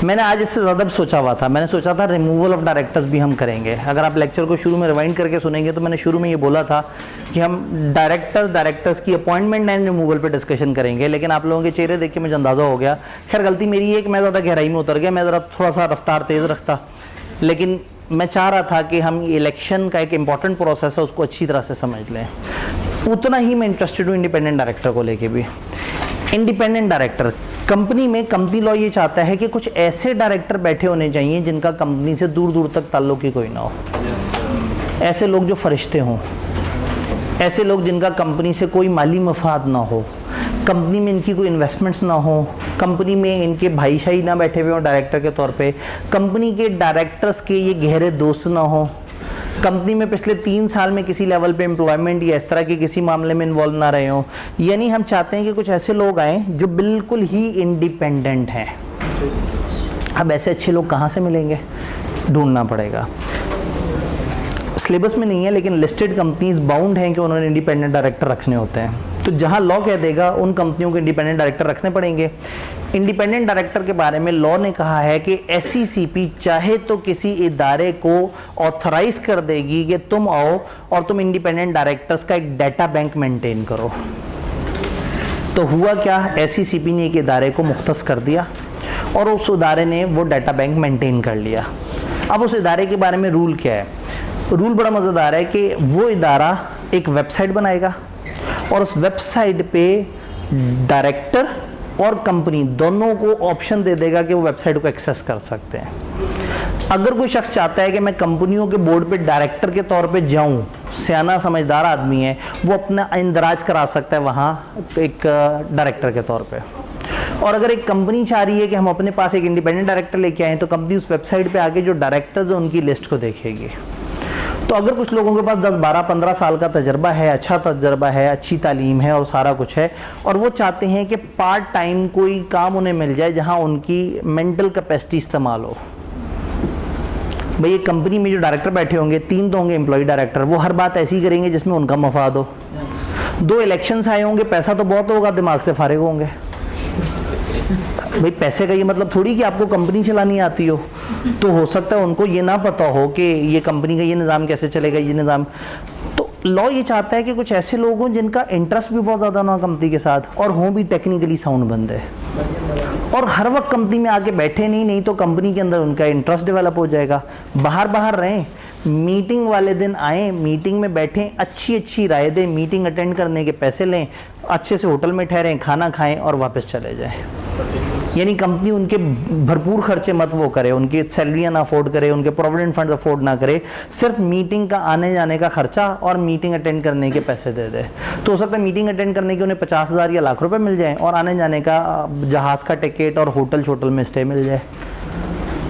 मैंने आज इससे ज़्यादा सोचा हुआ था। मैंने सोचा था रिमूवल ऑफ डायरेक्टर्स भी हम करेंगे। अगर आप लेक्चर को शुरू में रिवाइंड करके सुनेंगे तो मैंने शुरू में ये बोला था कि हम डायरेक्टर्स की अपॉइंटमेंट एंड रिमूवल पे डिस्कशन करेंगे, लेकिन आप लोगों के चेहरे देख के मुझे अंदाज़ा हो गया। खैर गलती मेरी है कि मैं ज़्यादा गहराई में उतर गया, मैं ज़रा थोड़ा सा रफ्तार तेज़ रखता, लेकिन मैं चाह रहा था कि हम इलेक्शन का एक इम्पॉर्टेंट प्रोसेस है उसको अच्छी तरह से समझ लें। उतना ही मैं इंटरेस्टेड हूँ इंडिपेंडेंट डायरेक्टर को लेके भी। इंडिपेंडेंट डायरेक्टर, कंपनी में कंपनी लॉ ये चाहता है कि कुछ ऐसे डायरेक्टर बैठे होने चाहिए जिनका कंपनी से दूर दूर तक ताल्लुक ही कोई ना हो। ऐसे लोग जो फरिश्ते हों, ऐसे लोग जिनका कंपनी से कोई माली मफाद ना हो, कंपनी में इनकी कोई इन्वेस्टमेंट्स ना हो, कंपनी में इनके भाईशाही ना बैठे हुए हों डायरेक्टर के तौर पे, कंपनी के डायरेक्टर्स के ये गहरे दोस्त ना हो, कंपनी में पिछले 3 साल में किसी लेवल पे एम्प्लॉयमेंट या इस तरह के किसी मामले में इन्वॉल्व ना रहे हों। यानी हम चाहते हैं कि कुछ ऐसे लोग आएँ जो बिल्कुल ही इंडिपेंडेंट हैं। अब ऐसे अच्छे लोग कहाँ से मिलेंगे? ढूंढना पड़ेगा। सिलेबस में नहीं है, लेकिन लिस्टेड कंपनीज बाउंड हैं कि उन्होंने इंडिपेंडेंट डायरेक्टर रखने होते हैं। तो जहां लॉ कह देगा उन कंपनियों को इंडिपेंडेंट डायरेक्टर रखने पड़ेंगे। इंडिपेंडेंट डायरेक्टर के बारे में लॉ ने कहा है कि SECP चाहे तो किसी इदारे को ऑथराइज कर देगी कि तुम आओ और तुम इंडिपेंडेंट डायरेक्टर्स का एक डाटा बैंक मेंटेन करो। तो हुआ क्या, SECP ने एक इदारे को मुख्तस कर दिया और उस इदारे ने वो डाटा बैंक मेंटेन कर लिया। अब उस इदारे के बारे में रूल क्या है, रूल बड़ा मज़ेदार है कि वो इदारा एक वेबसाइट बनाएगा और उस वेबसाइट पे डायरेक्टर और कंपनी दोनों को ऑप्शन दे देगा कि वो वेबसाइट को एक्सेस कर सकते हैं। अगर कोई शख्स चाहता है कि मैं कंपनियों के बोर्ड पे डायरेक्टर के तौर पे जाऊं, सियाना समझदार आदमी है, वो अपना इंदराज करा सकता है वहाँ एक डायरेक्टर के तौर पे। और अगर एक कंपनी चाह रही है कि हम अपने पास एक इंडिपेंडेंट डायरेक्टर लेके आएँ, तो कंपनी उस वेबसाइट पे आके जो डायरेक्टर्स हैं उनकी लिस्ट को देखेगी। तो अगर कुछ लोगों के पास 10, 12, 15 साल का तजर्बा है, अच्छा तजर्बा है, अच्छी तालीम है और सारा कुछ है, और वो चाहते हैं कि पार्ट टाइम कोई काम उन्हें मिल जाए जहाँ उनकी मेंटल कैपेसिटी इस्तेमाल हो। भाई एक कंपनी में जो डायरेक्टर बैठे होंगे, 3 तो होंगे एम्प्लॉय डायरेक्टर, वो हर बात ऐसी करेंगे जिसमें उनका मफाद हो। 2 इलेक्शंस आए होंगे, पैसा तो बहुत होगा, दिमाग से फारिग होंगे। भाई पैसे का ये मतलब थोड़ी कि आपको कंपनी चलानी आती हो, तो हो सकता है उनको ये ना पता हो कि ये कंपनी का ये निज़ाम कैसे चलेगा, ये निज़ाम। तो लॉ ये चाहता है कि कुछ ऐसे लोग हों जिनका इंटरेस्ट भी बहुत ज़्यादा ना हो कंपनी के साथ, और हों भी टेक्निकली साउंड बंदे, और हर वक्त कंपनी में आके बैठे नहीं तो कंपनी के अंदर उनका इंटरेस्ट डेवलप हो जाएगा। बाहर रहें, मीटिंग वाले दिन आएँ, मीटिंग में बैठें, अच्छी राय दें, मीटिंग अटेंड करने के पैसे लें, अच्छे से होटल में ठहरें, खाना खाएं और वापस चले जाएं। यानी कंपनी उनके भरपूर खर्चे मत वो करे, उनकी सैलरियाँ ना अफोर्ड करे, उनके प्रोविडेंट फंड अफोर्ड ना करे, सिर्फ मीटिंग का आने जाने का खर्चा और मीटिंग अटेंड करने के पैसे दे दे। तो हो सकता है मीटिंग अटेंड करने के उन्हें 50,000 या लाख रुपए मिल जाएं और आने जाने का जहाज़ का टिकट और होटल छोटल में स्टे मिल जाए।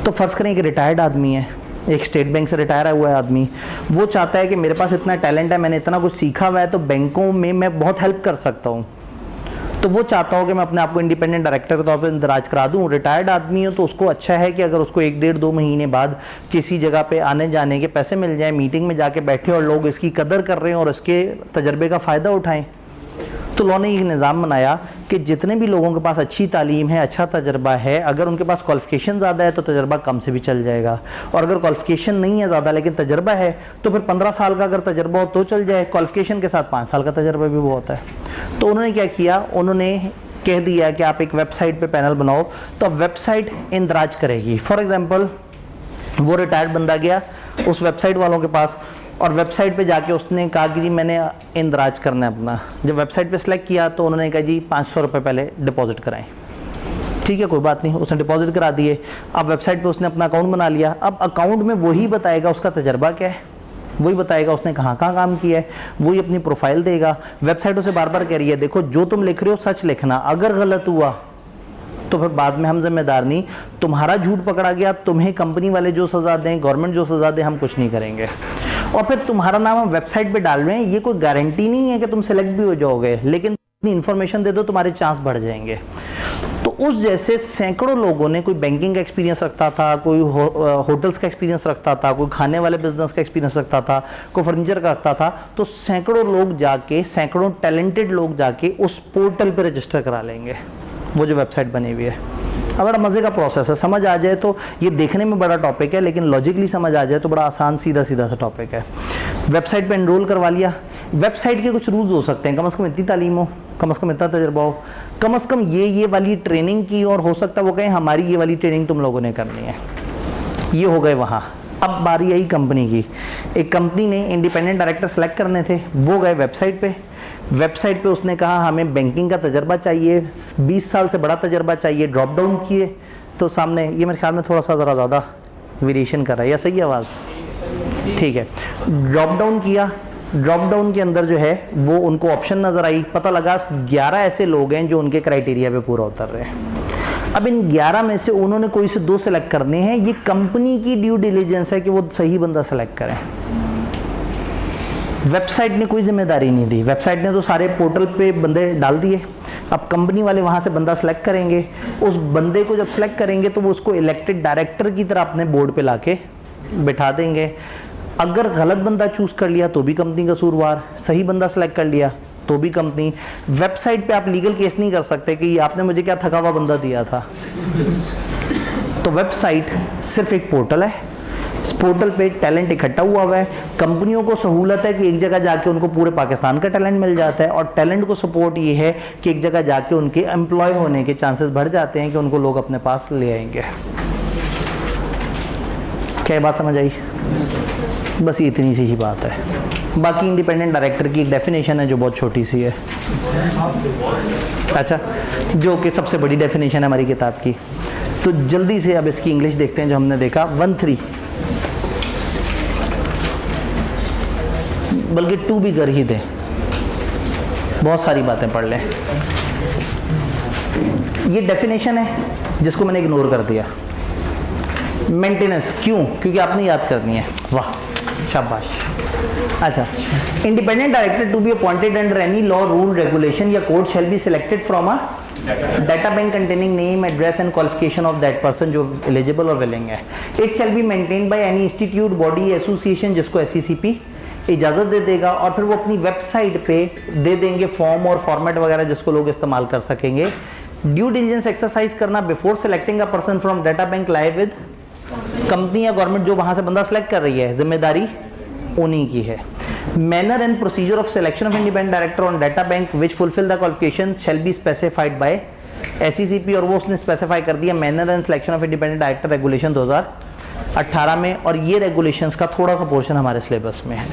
तो फ़र्ज़ करें कि रिटायर्ड आदमी है, एक स्टेट बैंक से रिटायर हुआ है आदमी, वो चाहता है कि मेरे पास इतना टैलेंट है, मैंने इतना कुछ सीखा हुआ है, तो बैंकों में मैं बहुत हेल्प कर सकता हूँ। तो वो चाहता हो कि मैं अपने आप को इंडिपेंडेंट डायरेक्टर के तौर पे इंदराज करा दूँ। रिटायर्ड आदमी हो तो उसको अच्छा है कि अगर उसको 1, 1.5, 2 महीने बाद किसी जगह पे आने जाने के पैसे मिल जाएं, मीटिंग में जाके बैठे और लोग इसकी कदर कर रहे हैं और इसके तजर्बे का फ़ायदा उठाएं। तो लॉ ने एक निज़ाम बनाया कि जितने भी लोगों के पास अच्छी तालीम है, अच्छा तजर्बा है, अगर उनके पास क्वालिफ़िकेशन ज़्यादा है तो तजर्बा कम से भी चल जाएगा, और अगर क्वालिफ़िकेशन नहीं है ज़्यादा लेकिन तजर्बा है तो फिर 15 साल का अगर तजर्बा हो तो चल जाए, क्वालिफ़िकेशन के साथ 5 साल का तजर्बा भी बहुत है। तो उन्होंने क्या किया, उन्होंने कह दिया कि आप एक वेबसाइट पे पैनल बनाओ, तो अब वेबसाइट इंदराज करेगी। फॉर एग्जांपल वो रिटायर्ड बंदा गया उस वेबसाइट वालों के पास और वेबसाइट पे जाके उसने कहा कि जी मैंने इंदराज करना है अपना। जब वेबसाइट पे सिलेक्ट किया तो उन्होंने कहा जी 500 रुपये पहले डिपॉजिट कराएं। ठीक है, कोई बात नहीं, उसने डिपॉजिट करा दिए। अब वेबसाइट पे उसने अपना अकाउंट बना लिया। अब अकाउंट में वही बताएगा उसका तजर्बा क्या है, वही बताएगा उसने कहाँ काम किया है, वही अपनी प्रोफाइल देगा। वेबसाइट उसे बार बार कह रही है देखो जो तुम लिख रहे हो सच लिखना, अगर गलत हुआ तो फिर बाद में हम जिम्मेदार नहीं, तुम्हारा झूठ पकड़ा गया, तुम्हें कंपनी वाले जो सज़ा दें, गवर्नमेंट जो सज़ा दे, हम कुछ नहीं करेंगे। और फिर तुम्हारा नाम हम वेबसाइट पे डाल रहे हैं, ये कोई गारंटी नहीं है कि तुम सेलेक्ट भी हो जाओगे, लेकिन इतनी इन्फॉर्मेशन दे दो तुम्हारे चांस बढ़ जाएंगे। तो उस जैसे सैकड़ों लोगों ने, कोई बैंकिंग का एक्सपीरियंस रखता था, कोई होटल्स का एक्सपीरियंस रखता था, कोई खाने वाले बिजनेस का एक्सपीरियंस रखता था, कोई फर्नीचर का रखता था, तो सैकड़ों लोग जाके, सैकड़ों टैलेंटेड लोग जाके उस पोर्टल पे रजिस्टर करा लेंगे, वो जो वेबसाइट बनी हुई है। अब बड़ा मज़े का प्रोसेस है, समझ आ जाए तो ये देखने में बड़ा टॉपिक है, लेकिन लॉजिकली समझ आ जाए तो बड़ा आसान सीधा सा टॉपिक है। वेबसाइट पे एनरोल करवा लिया। वेबसाइट के कुछ रूल्स हो सकते हैं, कम से कम इतनी तालीम हो, कम से कम इतना तजर्बा हो, कम से कम ये वाली ट्रेनिंग की, और हो सकता है वो कहें हमारी ये वाली ट्रेनिंग तुम लोगों ने करनी है। ये हो गए वहाँ। अब बारी आई कंपनी की। एक कंपनी ने इंडिपेंडेंट डायरेक्टर सेलेक्ट करने थे, वो गए वेबसाइट पे। वेबसाइट पे उसने कहा हमें बैंकिंग का तजर्बा चाहिए, 20 साल से बड़ा तजर्बा चाहिए। ड्रॉप डाउन किए तो सामने, ये मेरे ख्याल में थोड़ा सा ज़रा ज़्यादा वेरिएशन कर रहा है, या सही आवाज़ ठीक है। ड्रॉप डाउन किया, ड्रॉप डाउन के अंदर जो है वो उनको ऑप्शन नज़र आई, पता लगा 11 ऐसे लोग हैं जो उनके क्राइटेरिया पे पूरा उतर रहे हैं। अब इन 11 में से उन्होंने कोई से 2 सेलेक्ट करने हैं। ये कंपनी की ड्यू डिलीजेंस है कि वो सही बंदा सेलेक्ट करें। वेबसाइट ने कोई जिम्मेदारी नहीं दी, वेबसाइट ने तो सारे पोर्टल पे बंदे डाल दिए। अब कंपनी वाले वहाँ से बंदा सेलेक्ट करेंगे, उस बंदे को जब सेलेक्ट करेंगे तो वो उसको इलेक्टेड डायरेक्टर की तरह अपने बोर्ड पे लाके बिठा देंगे। अगर गलत बंदा चूज़ कर लिया तो भी कंपनी कसूरवार, सही बंदा सेलेक्ट कर लिया तो भी कंपनी। वेबसाइट पे आप लीगल केस नहीं कर सकते कि आपने मुझे क्या थका हुआ बंदा दिया था। तो वेबसाइट सिर्फ एक पोर्टल है, इस पोर्टल पे टैलेंट इकट्ठा हुआ है। कंपनियों को सहूलत है कि एक जगह जाके उनको पूरे पाकिस्तान का टैलेंट मिल जाता है, और टैलेंट को सपोर्ट ये है कि एक जगह जाके उनके एम्प्लॉय होने के चांसेस बढ़ जाते हैं कि उनको लोग अपने पास ले आएंगे। क्या बात समझ आई? बस इतनी सी ही बात है। बाकी इंडिपेंडेंट डायरेक्टर की एक डेफिनेशन है जो बहुत छोटी सी है, अच्छा, जो कि सबसे बड़ी डेफिनेशन है हमारी किताब की। तो जल्दी से अब इसकी इंग्लिश देखते हैं जो हमने देखा 1-3, बल्कि 2 भी कर ही दें, बहुत सारी बातें पढ़ लें। ये डेफिनेशन है जिसको मैंने इग्नोर कर दिया। मेंटेनेंस, क्यों? क्योंकि आपने याद करनी है। वाह, शाबाश। अच्छा, independent director to be appointed under any law, rule, regulation या code shall be selected from a data bank containing name, address and qualification of that person जो एलिजिबल और विलिंग है। It shall be maintained by any institute, body, association जिसको SCCP इजाज़त दे देगा, और फिर वो अपनी वेबसाइट पे दे देंगे फॉर्म और फॉर्मेट वगैरह जिसको लोग इस्तेमाल कर सकेंगे। ड्यू डिलिजेंस एक्सरसाइज करना before selecting a person from data bank live with company या गवर्नमेंट जो वहां से बंदा सेलेक्ट कर रही है, जिम्मेदारी उन्हीं की है। Manner and procedure of selection of independent director on data bank which fulfil the qualification shall be specified by SCCP, और वो उसने स्पेसिफाई कर दिया manner and selection of independent director regulation 2018 में, और ये रेगुलेशंस का थोड़ा सा पोर्शन हमारे सिलेबस में है।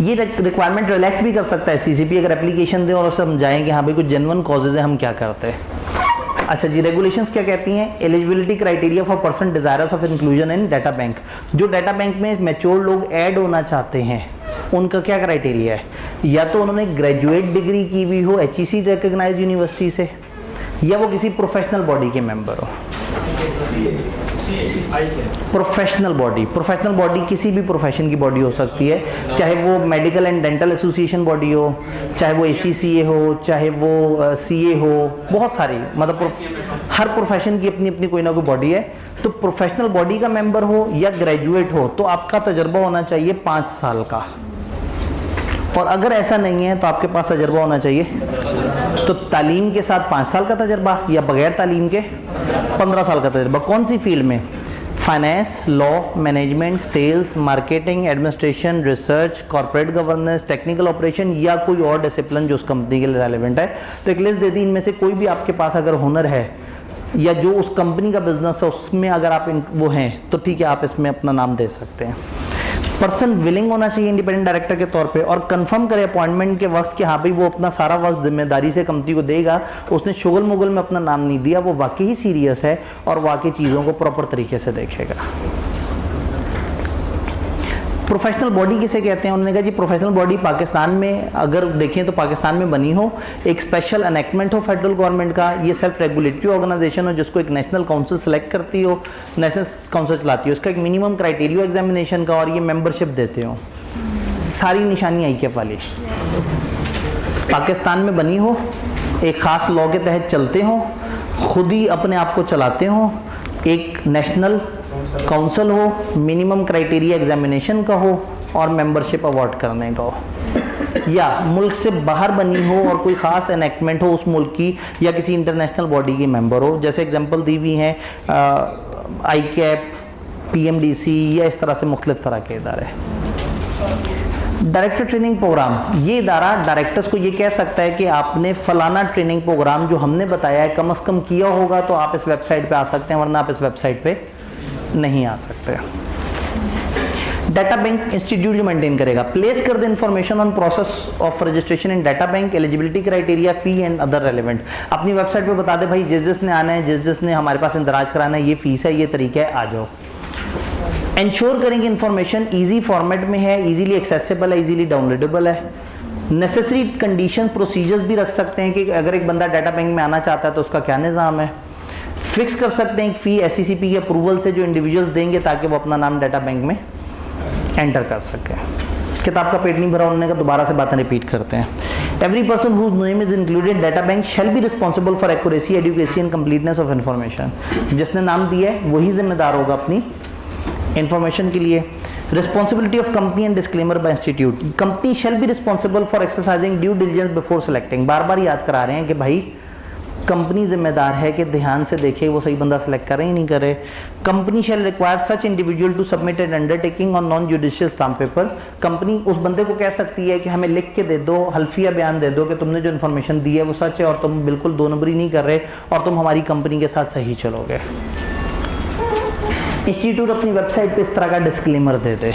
ये रिक्वायरमेंट रिलैक्स भी कर सकता है SCCP अगर एप्लीकेशन दें और समझाएं कि हाँ भाई कुछ जेन्युइन कॉजेज है, हम क्या करते हैं। अच्छा जी, रेगुलेशंस क्या कहती हैं? Eligibility criteria for person desirous of inclusion in data bank. जो डाटा बैंक में मैच्योर लोग ऐड होना चाहते हैं उनका क्या क्राइटेरिया है? या तो उन्होंने ग्रेजुएट डिग्री की हुई हो HEC रिकग्नाइज यूनिवर्सिटी से, या वो किसी प्रोफेशनल बॉडी के मेंबर हो। प्रोफेशनल बॉडी किसी भी प्रोफेशन की बॉडी हो सकती है, चाहे वो medical and dental association body हो, चाहे वो ACCA हो, चाहे वो CA हो, बहुत सारी, मतलब हर प्रोफेशन की अपनी अपनी कोई ना कोई बॉडी है। तो प्रोफेशनल बॉडी का मेंबर हो या ग्रेजुएट हो तो आपका तजर्बा होना चाहिए 5 साल का, और अगर ऐसा नहीं है तो आपके पास तजर्बा होना चाहिए, तो तालीम के साथ 5 साल का तजर्बा या बगैर तालीम के 15 साल का तजर्बा। कौन सी फील्ड में? Finance, law, management, sales, marketing, administration, research, corporate governance, technical operation या कोई और डिसिप्लिन जो उस कंपनी के लिए रेलेवेंट है। तो एक लिस्ट दे दी, इनमें से कोई भी आपके पास अगर हुनर है या जो उस कंपनी का बिजनेस है उसमें अगर आप वो हैं तो ठीक है, आप इसमें अपना नाम दे सकते हैं। पर्सन विलिंग होना चाहिए इंडिपेंडेंट डायरेक्टर के तौर पे, और कंफर्म करे अपॉइंटमेंट के वक्त कि हाँ भाई वो अपना सारा वक्त जिम्मेदारी से कंपनी को देगा, उसने शुगल मुगल में अपना नाम नहीं दिया, वो वाकई ही सीरियस है और वाकई चीज़ों को प्रॉपर तरीके से देखेगा। प्रोफेशनल बॉडी किसे कहते हैं? उन्होंने कहा जी प्रोफेशनल बॉडी पाकिस्तान में अगर देखें तो पाकिस्तान में बनी हो, एक स्पेशल एनेक्टमेंट हो फेडरल गवर्नमेंट का, ये सेल्फ रेगुलेटरी ऑर्गेनाइजेशन हो जिसको एक नेशनल काउंसिल सेलेक्ट करती हो, नेशनल काउंसिल चलाती हो, उसका एक मिनिमम क्राइटेरिया एग्जामिनेशन का, और ये मेंबरशिप देते हो। सारी निशानी IKF वाली पाकिस्तान में बनी हो, एक ख़ास लॉ के तहत चलते हो, खुद ही अपने आप को चलाते हो, एक नेशनल काउंसिल हो, मिनिमम क्राइटेरिया एग्जामिनेशन का हो और मेंबरशिप अवार्ड करने का हो, या मुल्क से बाहर बनी हो और कोई ख़ास एनेक्टमेंट हो उस मुल्क की या किसी इंटरनेशनल बॉडी की मेंबर हो। जैसे एग्जांपल दी हुई हैं ICAP, PMDC या इस तरह से मुख्तलिफ तरह के इदारे। डायरेक्टर ट्रेनिंग प्रोग्राम, ये इदारा डायरेक्टर्स को ये कह सकता है कि आपने फलाना ट्रेनिंग प्रोग्राम जो हमने बताया है कम से कम किया होगा तो आप इस वेबसाइट पे आ सकते हैं, वरना आप इस वेबसाइट पे नहीं आ सकते। डाटा बैंक इंस्टीट्यूट जो मेंटेन करेगा, प्लेस कर the information on process of registration in data bank, eligibility criteria, fee and other relevant. अपनी वेबसाइट पे बता दे भाई जिसने आना है, जिसने हमारे पास इंदराज कराना है, ये फीस है, ये तरीका है, आ जाओ। इंश्योर करेंगे इंफॉर्मेशन ईजी फॉर्मेट में है, इजीली एक्सेसिबल है, इजीली डाउनलोडेबल है। नेसेसरी कंडीशन प्रोसीजर्स भी रख सकते हैं कि अगर एक बंदा डाटा बैंक में आना चाहता है तो उसका क्या निज़ाम है। फिक्स कर सकते हैं एक फ़ी SCCP के अप्रूवल से जो इंडिविजुअल्स देंगे ताकि वो अपना नाम डाटा बैंक में एंटर कर सके। किताब का पेट नहीं भरा उन्होंने का दोबारा से बातें रिपीट करते हैं। Every person whose name is included data bank shall be responsible for accuracy, adequacy and completeness of information. जिसने नाम दिया है वही जिम्मेदार होगा अपनी इंफॉर्मेशन के लिए। Responsibility of company and disclaimer by institute, company shall be responsible for exercising due diligence before selecting. बार बार याद करा रहे हैं कि भाई कंपनी जिम्मेदार है कि ध्यान से देखे वो सही बंदा सेलेक्ट करे ही नहीं करे। Company shall require such individual to submit an undertaking on non judicial stamp paper. Company उस बंदे को कह सकती है कि हमें लिख के दे दो, हल्फिया बयान दे दो कि तुमने जो इन्फॉर्मेशन दी है वो सच है और तुम बिल्कुल दो नंबरी नहीं कर रहे और तुम हमारी कंपनी के साथ सही चलोगे। इंस्टीट्यूट अपनी वेबसाइट पे इस तरह का डिस्क्लेमर दे दे।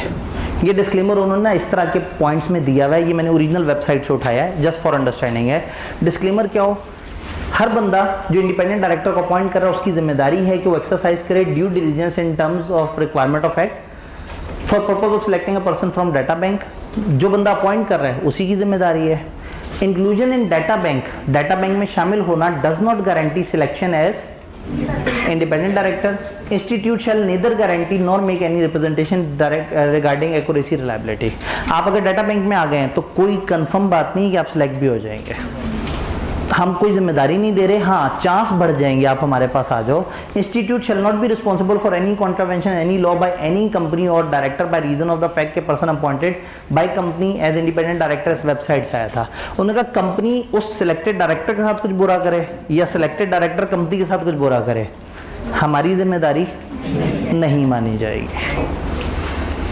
ये डिस्क्लेमर उन्होंने ना इस तरह के पॉइंट्स में दिया हुआ है, ये मैंने ओरिजिनल वेबसाइट से उठाया है, जस्ट फॉर अंडरस्टैंडिंग है। डिस्क्लेमर क्या हो, हर बंदा जो इंडिपेंडेंट डायरेक्टर को अपॉइंट कर रहा है उसकी जिम्मेदारी है कि वो एक्सरसाइज करे due diligence in terms of requirement of act for purpose of selecting a person from data bank. जो बंदा अपॉइंट कर रहा है उसी की जिम्मेदारी है। इंक्लूजन इन डाटा बैंक में शामिल होना does not guarantee selection as independent director. Institute shall neither guarantee nor make any representation regarding accuracy reliability. आप अगर डाटा बैंक में आ गए हैं तो कोई कंफर्म बात नहीं कि आप सिलेक्ट भी हो जाएंगे, हम कोई जिम्मेदारी नहीं दे रहे, हाँ चांस बढ़ जाएंगे आप हमारे पास आ जाओ। Institute shall not be responsible for any contravention any law by any company और director by reason of the fact के person appointed by company as independent director. इस वेबसाइट से आया था। उन्होंने कहा कंपनी उस सिलेक्टेड डायरेक्टर के साथ कुछ बुरा करे या सिलेक्टेड डायरेक्टर कंपनी के साथ कुछ बुरा करे, हमारी जिम्मेदारी नहीं मानी जाएगी।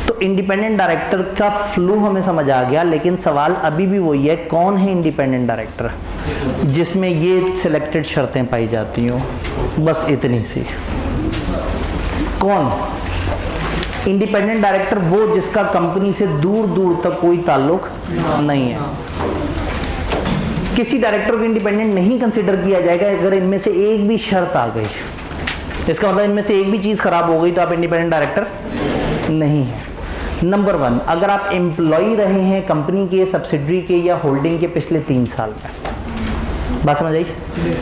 तो इंडिपेंडेंट डायरेक्टर का फ्लू हमें समझ आ गया, लेकिन सवाल अभी भी वही है, कौन है इंडिपेंडेंट डायरेक्टर जिसमें ये सिलेक्टेड शर्तें पाई जाती हों? बस इतनी सी। कौन इंडिपेंडेंट डायरेक्टर? वो जिसका कंपनी से दूर दूर तक कोई ताल्लुक नहीं है। किसी डायरेक्टर को इंडिपेंडेंट नहीं कंसिडर किया जाएगा अगर इनमें से एक भी शर्त आ गई। इसका मतलब इनमें से एक भी चीज खराब हो गई तो आप इंडिपेंडेंट डायरेक्टर नहीं है। नंबर 1, अगर आप एम्प्लॉय रहे हैं कंपनी के, सब्सिडरी के या होल्डिंग के पिछले 3 साल में, बात समझ आई?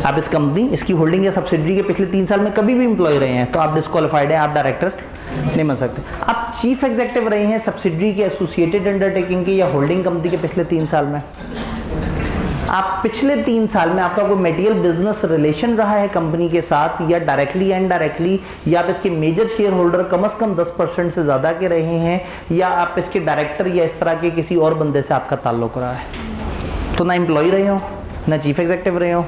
आप इस कंपनी, इसकी होल्डिंग या सब्सिडरी के पिछले 3 साल में कभी भी एम्प्लॉय रहे हैं तो आप डिस्क्वालिफाइड हैं, आप डायरेक्टर नहीं बन सकते। आप चीफ एग्जीक्यूटिव रहे हैं सब्सिडरी के, एसोसिएटेड अंडरटेकिंग के या होल्डिंग कंपनी के पिछले 3 साल में, आप पिछले 3 साल में आपका कोई मटेरियल बिजनेस रिलेशन रहा है कंपनी के साथ या डायरेक्टली या इनडायरेक्टली, या आप इसके मेजर शेयर होल्डर कम से कम 10% से ज़्यादा के रहे हैं, या आप इसके डायरेक्टर या इस तरह के किसी और बंदे से आपका ताल्लुक रहा है, तो ना एम्प्लॉय रहे हो, ना चीफ एग्जीक्यूटिव रहे हो,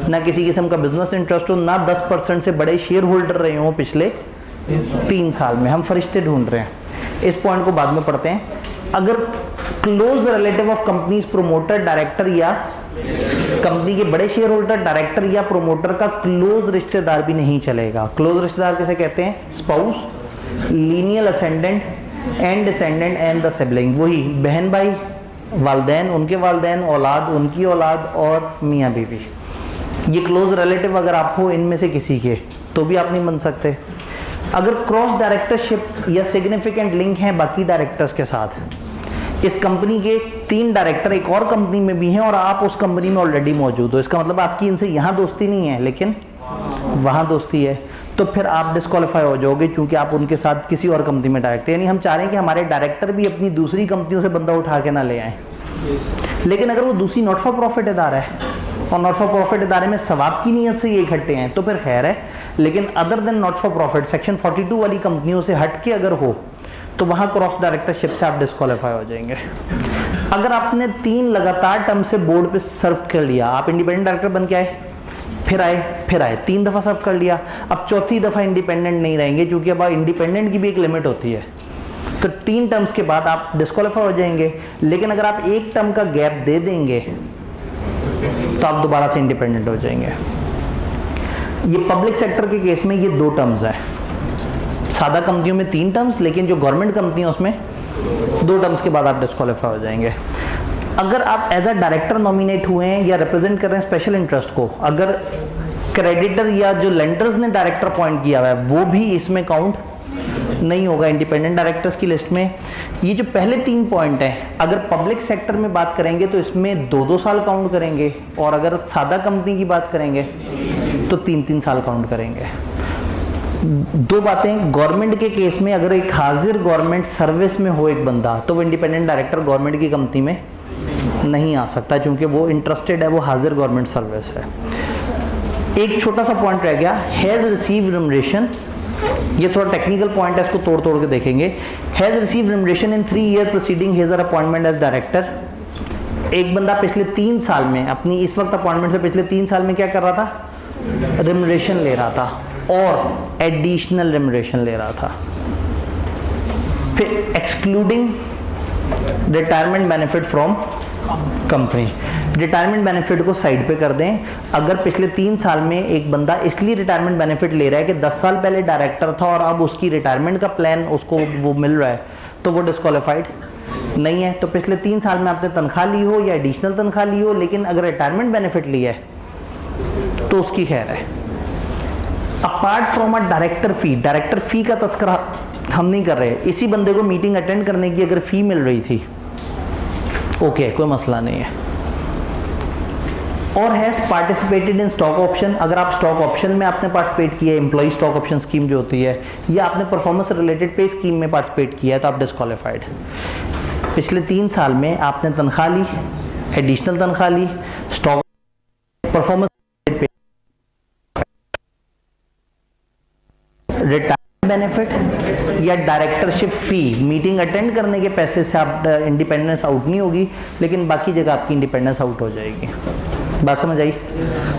ना किसी किस्म का बिजनेस इंटरेस्ट हो, ना 10% से बड़े शेयर होल्डर रहे हो पिछले 3 साल में। हम फरिश्ते ढूंढ रहे हैं, इस पॉइंट को बाद में पढ़ते हैं। अगर close relative of companies promoter director या कंपनी के बड़े शेयर होल्डर डायरेक्टर या प्रोमोटर का क्लोज रिश्तेदार भी नहीं चलेगा। क्लोज रिश्तेदार किसे कहते हैं? Spouse, lineal ascendant and descendant and the sibling. वही बहन भाई, वालदैन, उनके वालदैन, औलाद, उनकी औलाद और मियाँ बीवी। ये क्लोज रिलेटिव अगर आप हो इनमें से किसी के तो भी आप नहीं बन सकते। अगर क्रॉस डायरेक्टरशिप या सिग्निफिकेंट लिंक है बाकी डायरेक्टर्स के साथ, इस कंपनी के 3 डायरेक्टर एक और कंपनी में भी हैं और आप उस कंपनी में ऑलरेडी मौजूद हो, इसका मतलब आपकी इनसे यहाँ दोस्ती नहीं है लेकिन वहाँ दोस्ती है, तो फिर आप डिस्क्वालीफाई हो जाओगे क्योंकि आप उनके साथ किसी और कंपनी में डायरेक्टर, यानी हम चाह रहे हैं कि हमारे डायरेक्टर भी अपनी दूसरी कंपनियों से बंदा उठा के ना ले आए। लेकिन अगर वो दूसरी नॉट फॉर प्रॉफिट इदारा है और नॉट फॉर प्रॉफिट इदारे में सवाब की नीयत से ये इकट्ठे हैं तो फिर खैर है, लेकिन other than not for profit section 42 वाली कंपनियों से हट के अगर हो तो वहाँ क्रॉस डायरेक्टरशिप से आप डिस्क्वालीफाई हो जाएंगे। अगर आपने 3 लगातार टर्म से बोर्ड पे सर्व कर लिया, आप इंडिपेंडेंट डायरेक्टर बन के आए, फिर आए 3 दफ़ा सर्व कर लिया, अब चौथी दफ़ा इंडिपेंडेंट नहीं रहेंगे क्योंकि अब इंडिपेंडेंट की भी एक लिमिट होती है, तो 3 टर्म्स के बाद आप डिस्क्वालीफाई हो जाएंगे। लेकिन अगर आप 1 टर्म का गैप दे देंगे तो आप दोबारा से इंडिपेंडेंट हो जाएंगे। ये पब्लिक सेक्टर के केस में ये 2 टर्म्स हैं, सादा कंपनियों में 3 टर्म्स, लेकिन जो गवर्नमेंट कंपनी है उसमें 2 टर्म्स के बाद आप डिस्क्वालीफाई हो जाएंगे। अगर आप एज अ डायरेक्टर नॉमिनेट हुए हैं या रिप्रेजेंट कर रहे हैं स्पेशल इंटरेस्ट को, अगर क्रेडिटर या जो लेंडर्स ने डायरेक्टर अपॉइंट किया हुआ है वो भी इसमें काउंट नहीं होगा इंडिपेंडेंट डायरेक्टर्स की लिस्ट में। ये जो पहले 3 पॉइंट हैं, अगर पब्लिक सेक्टर में बात करेंगे तो इसमें 2-2 साल काउंट करेंगे, और अगर सादा कंपनी की बात करेंगे तो 3-3 साल काउंट करेंगे। 2 बातें, गवर्नमेंट के केस में अगर एक हाजिर गवर्नमेंट सर्विस में हो एक बंदा तो वो इंडिपेंडेंट डायरेक्टर गवर्नमेंट की कंपनी में नहीं आ सकता क्योंकि वो इंटरेस्टेड है, वो हाजिर गवर्नमेंट सर्विस है। एक छोटा सा पॉइंट रह गया, हैज रिसीव्ड रिम्यूनरेशन, ये थोड़ा टेक्निकल पॉइंट है, इसको तोड़ के देखेंगे। Has received remuneration in 3 year proceeding his appointment as director. एक बंदा पिछले 3 साल में अपनी इस वक्त अपॉइंटमेंट से पिछले 3 साल में क्या कर रहा था? रेमुनरेशन ले रहा था और एडिशनल रेमुनरेशन ले रहा था। फिर excluding retirement benefit from company, retirement benefit को साइड पे कर दें। अगर पिछले 3 साल में एक बंदा इसलिए रिटायरमेंट बेनिफिट ले रहा है कि 10 साल पहले डायरेक्टर था और अब उसकी रिटायरमेंट का प्लान उसको वो मिल रहा है, तो वो डिस्क्वालीफाइड नहीं है। तो पिछले 3 साल में आपने तनख्वाह ली हो या एडिशनल तनख्वाह ली हो, लेकिन अगर रिटायरमेंट बेनिफिट लिया है तो उसकी खैर है। अपार्ट फ्रॉम अ डायरेक्टर फी का तस्करा हम नहीं कर रहे। इसी बंदे को मीटिंग अटेंड करने की अगर फी मिल रही थी, ओके, कोई मसला नहीं है। और has participated in stock option, अगर आप स्टॉक ऑप्शन में आपने पार्टिसिपेट किया है, एम्प्लॉय स्टॉक ऑप्शन स्कीम जो होती है, या आपने परफॉर्मेंस रिलेटेड पे स्कीम में पार्टिसिपेट किया है, तो आप डिस्क्वालीफाइड। पिछले 3 साल में आपने तनख्वाह ली, एडिशनल तनख्वाह ली, स्टॉक परफॉर्मेंस रिटायरमेंट बेनिफिट या डायरेक्टरशिप फी, मीटिंग अटेंड करने के पैसे से आप इंडिपेंडेंस आउट नहीं होगी, लेकिन बाकी जगह आपकी इंडिपेंडेंस आउट हो जाएगी। बात समझ आई?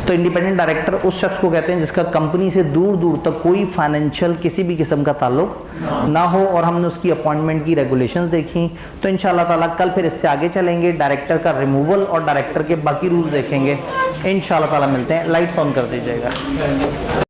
तो इंडिपेंडेंट डायरेक्टर उस शख्स को कहते हैं जिसका कंपनी से दूर दूर तक कोई फाइनेंशियल किसी भी किस्म का ताल्लुक ना हो। और हमने उसकी अपॉइंटमेंट की रेगुलेशंस देखी, तो इंशाल्लाह ताला कल फिर इससे आगे चलेंगे, डायरेक्टर का रिमूवल और डायरेक्टर के बाकी रूल्स देखेंगे। इंशाल्लाह ताला मिलते हैं। लाइट्स ऑन कर दीजिएगा।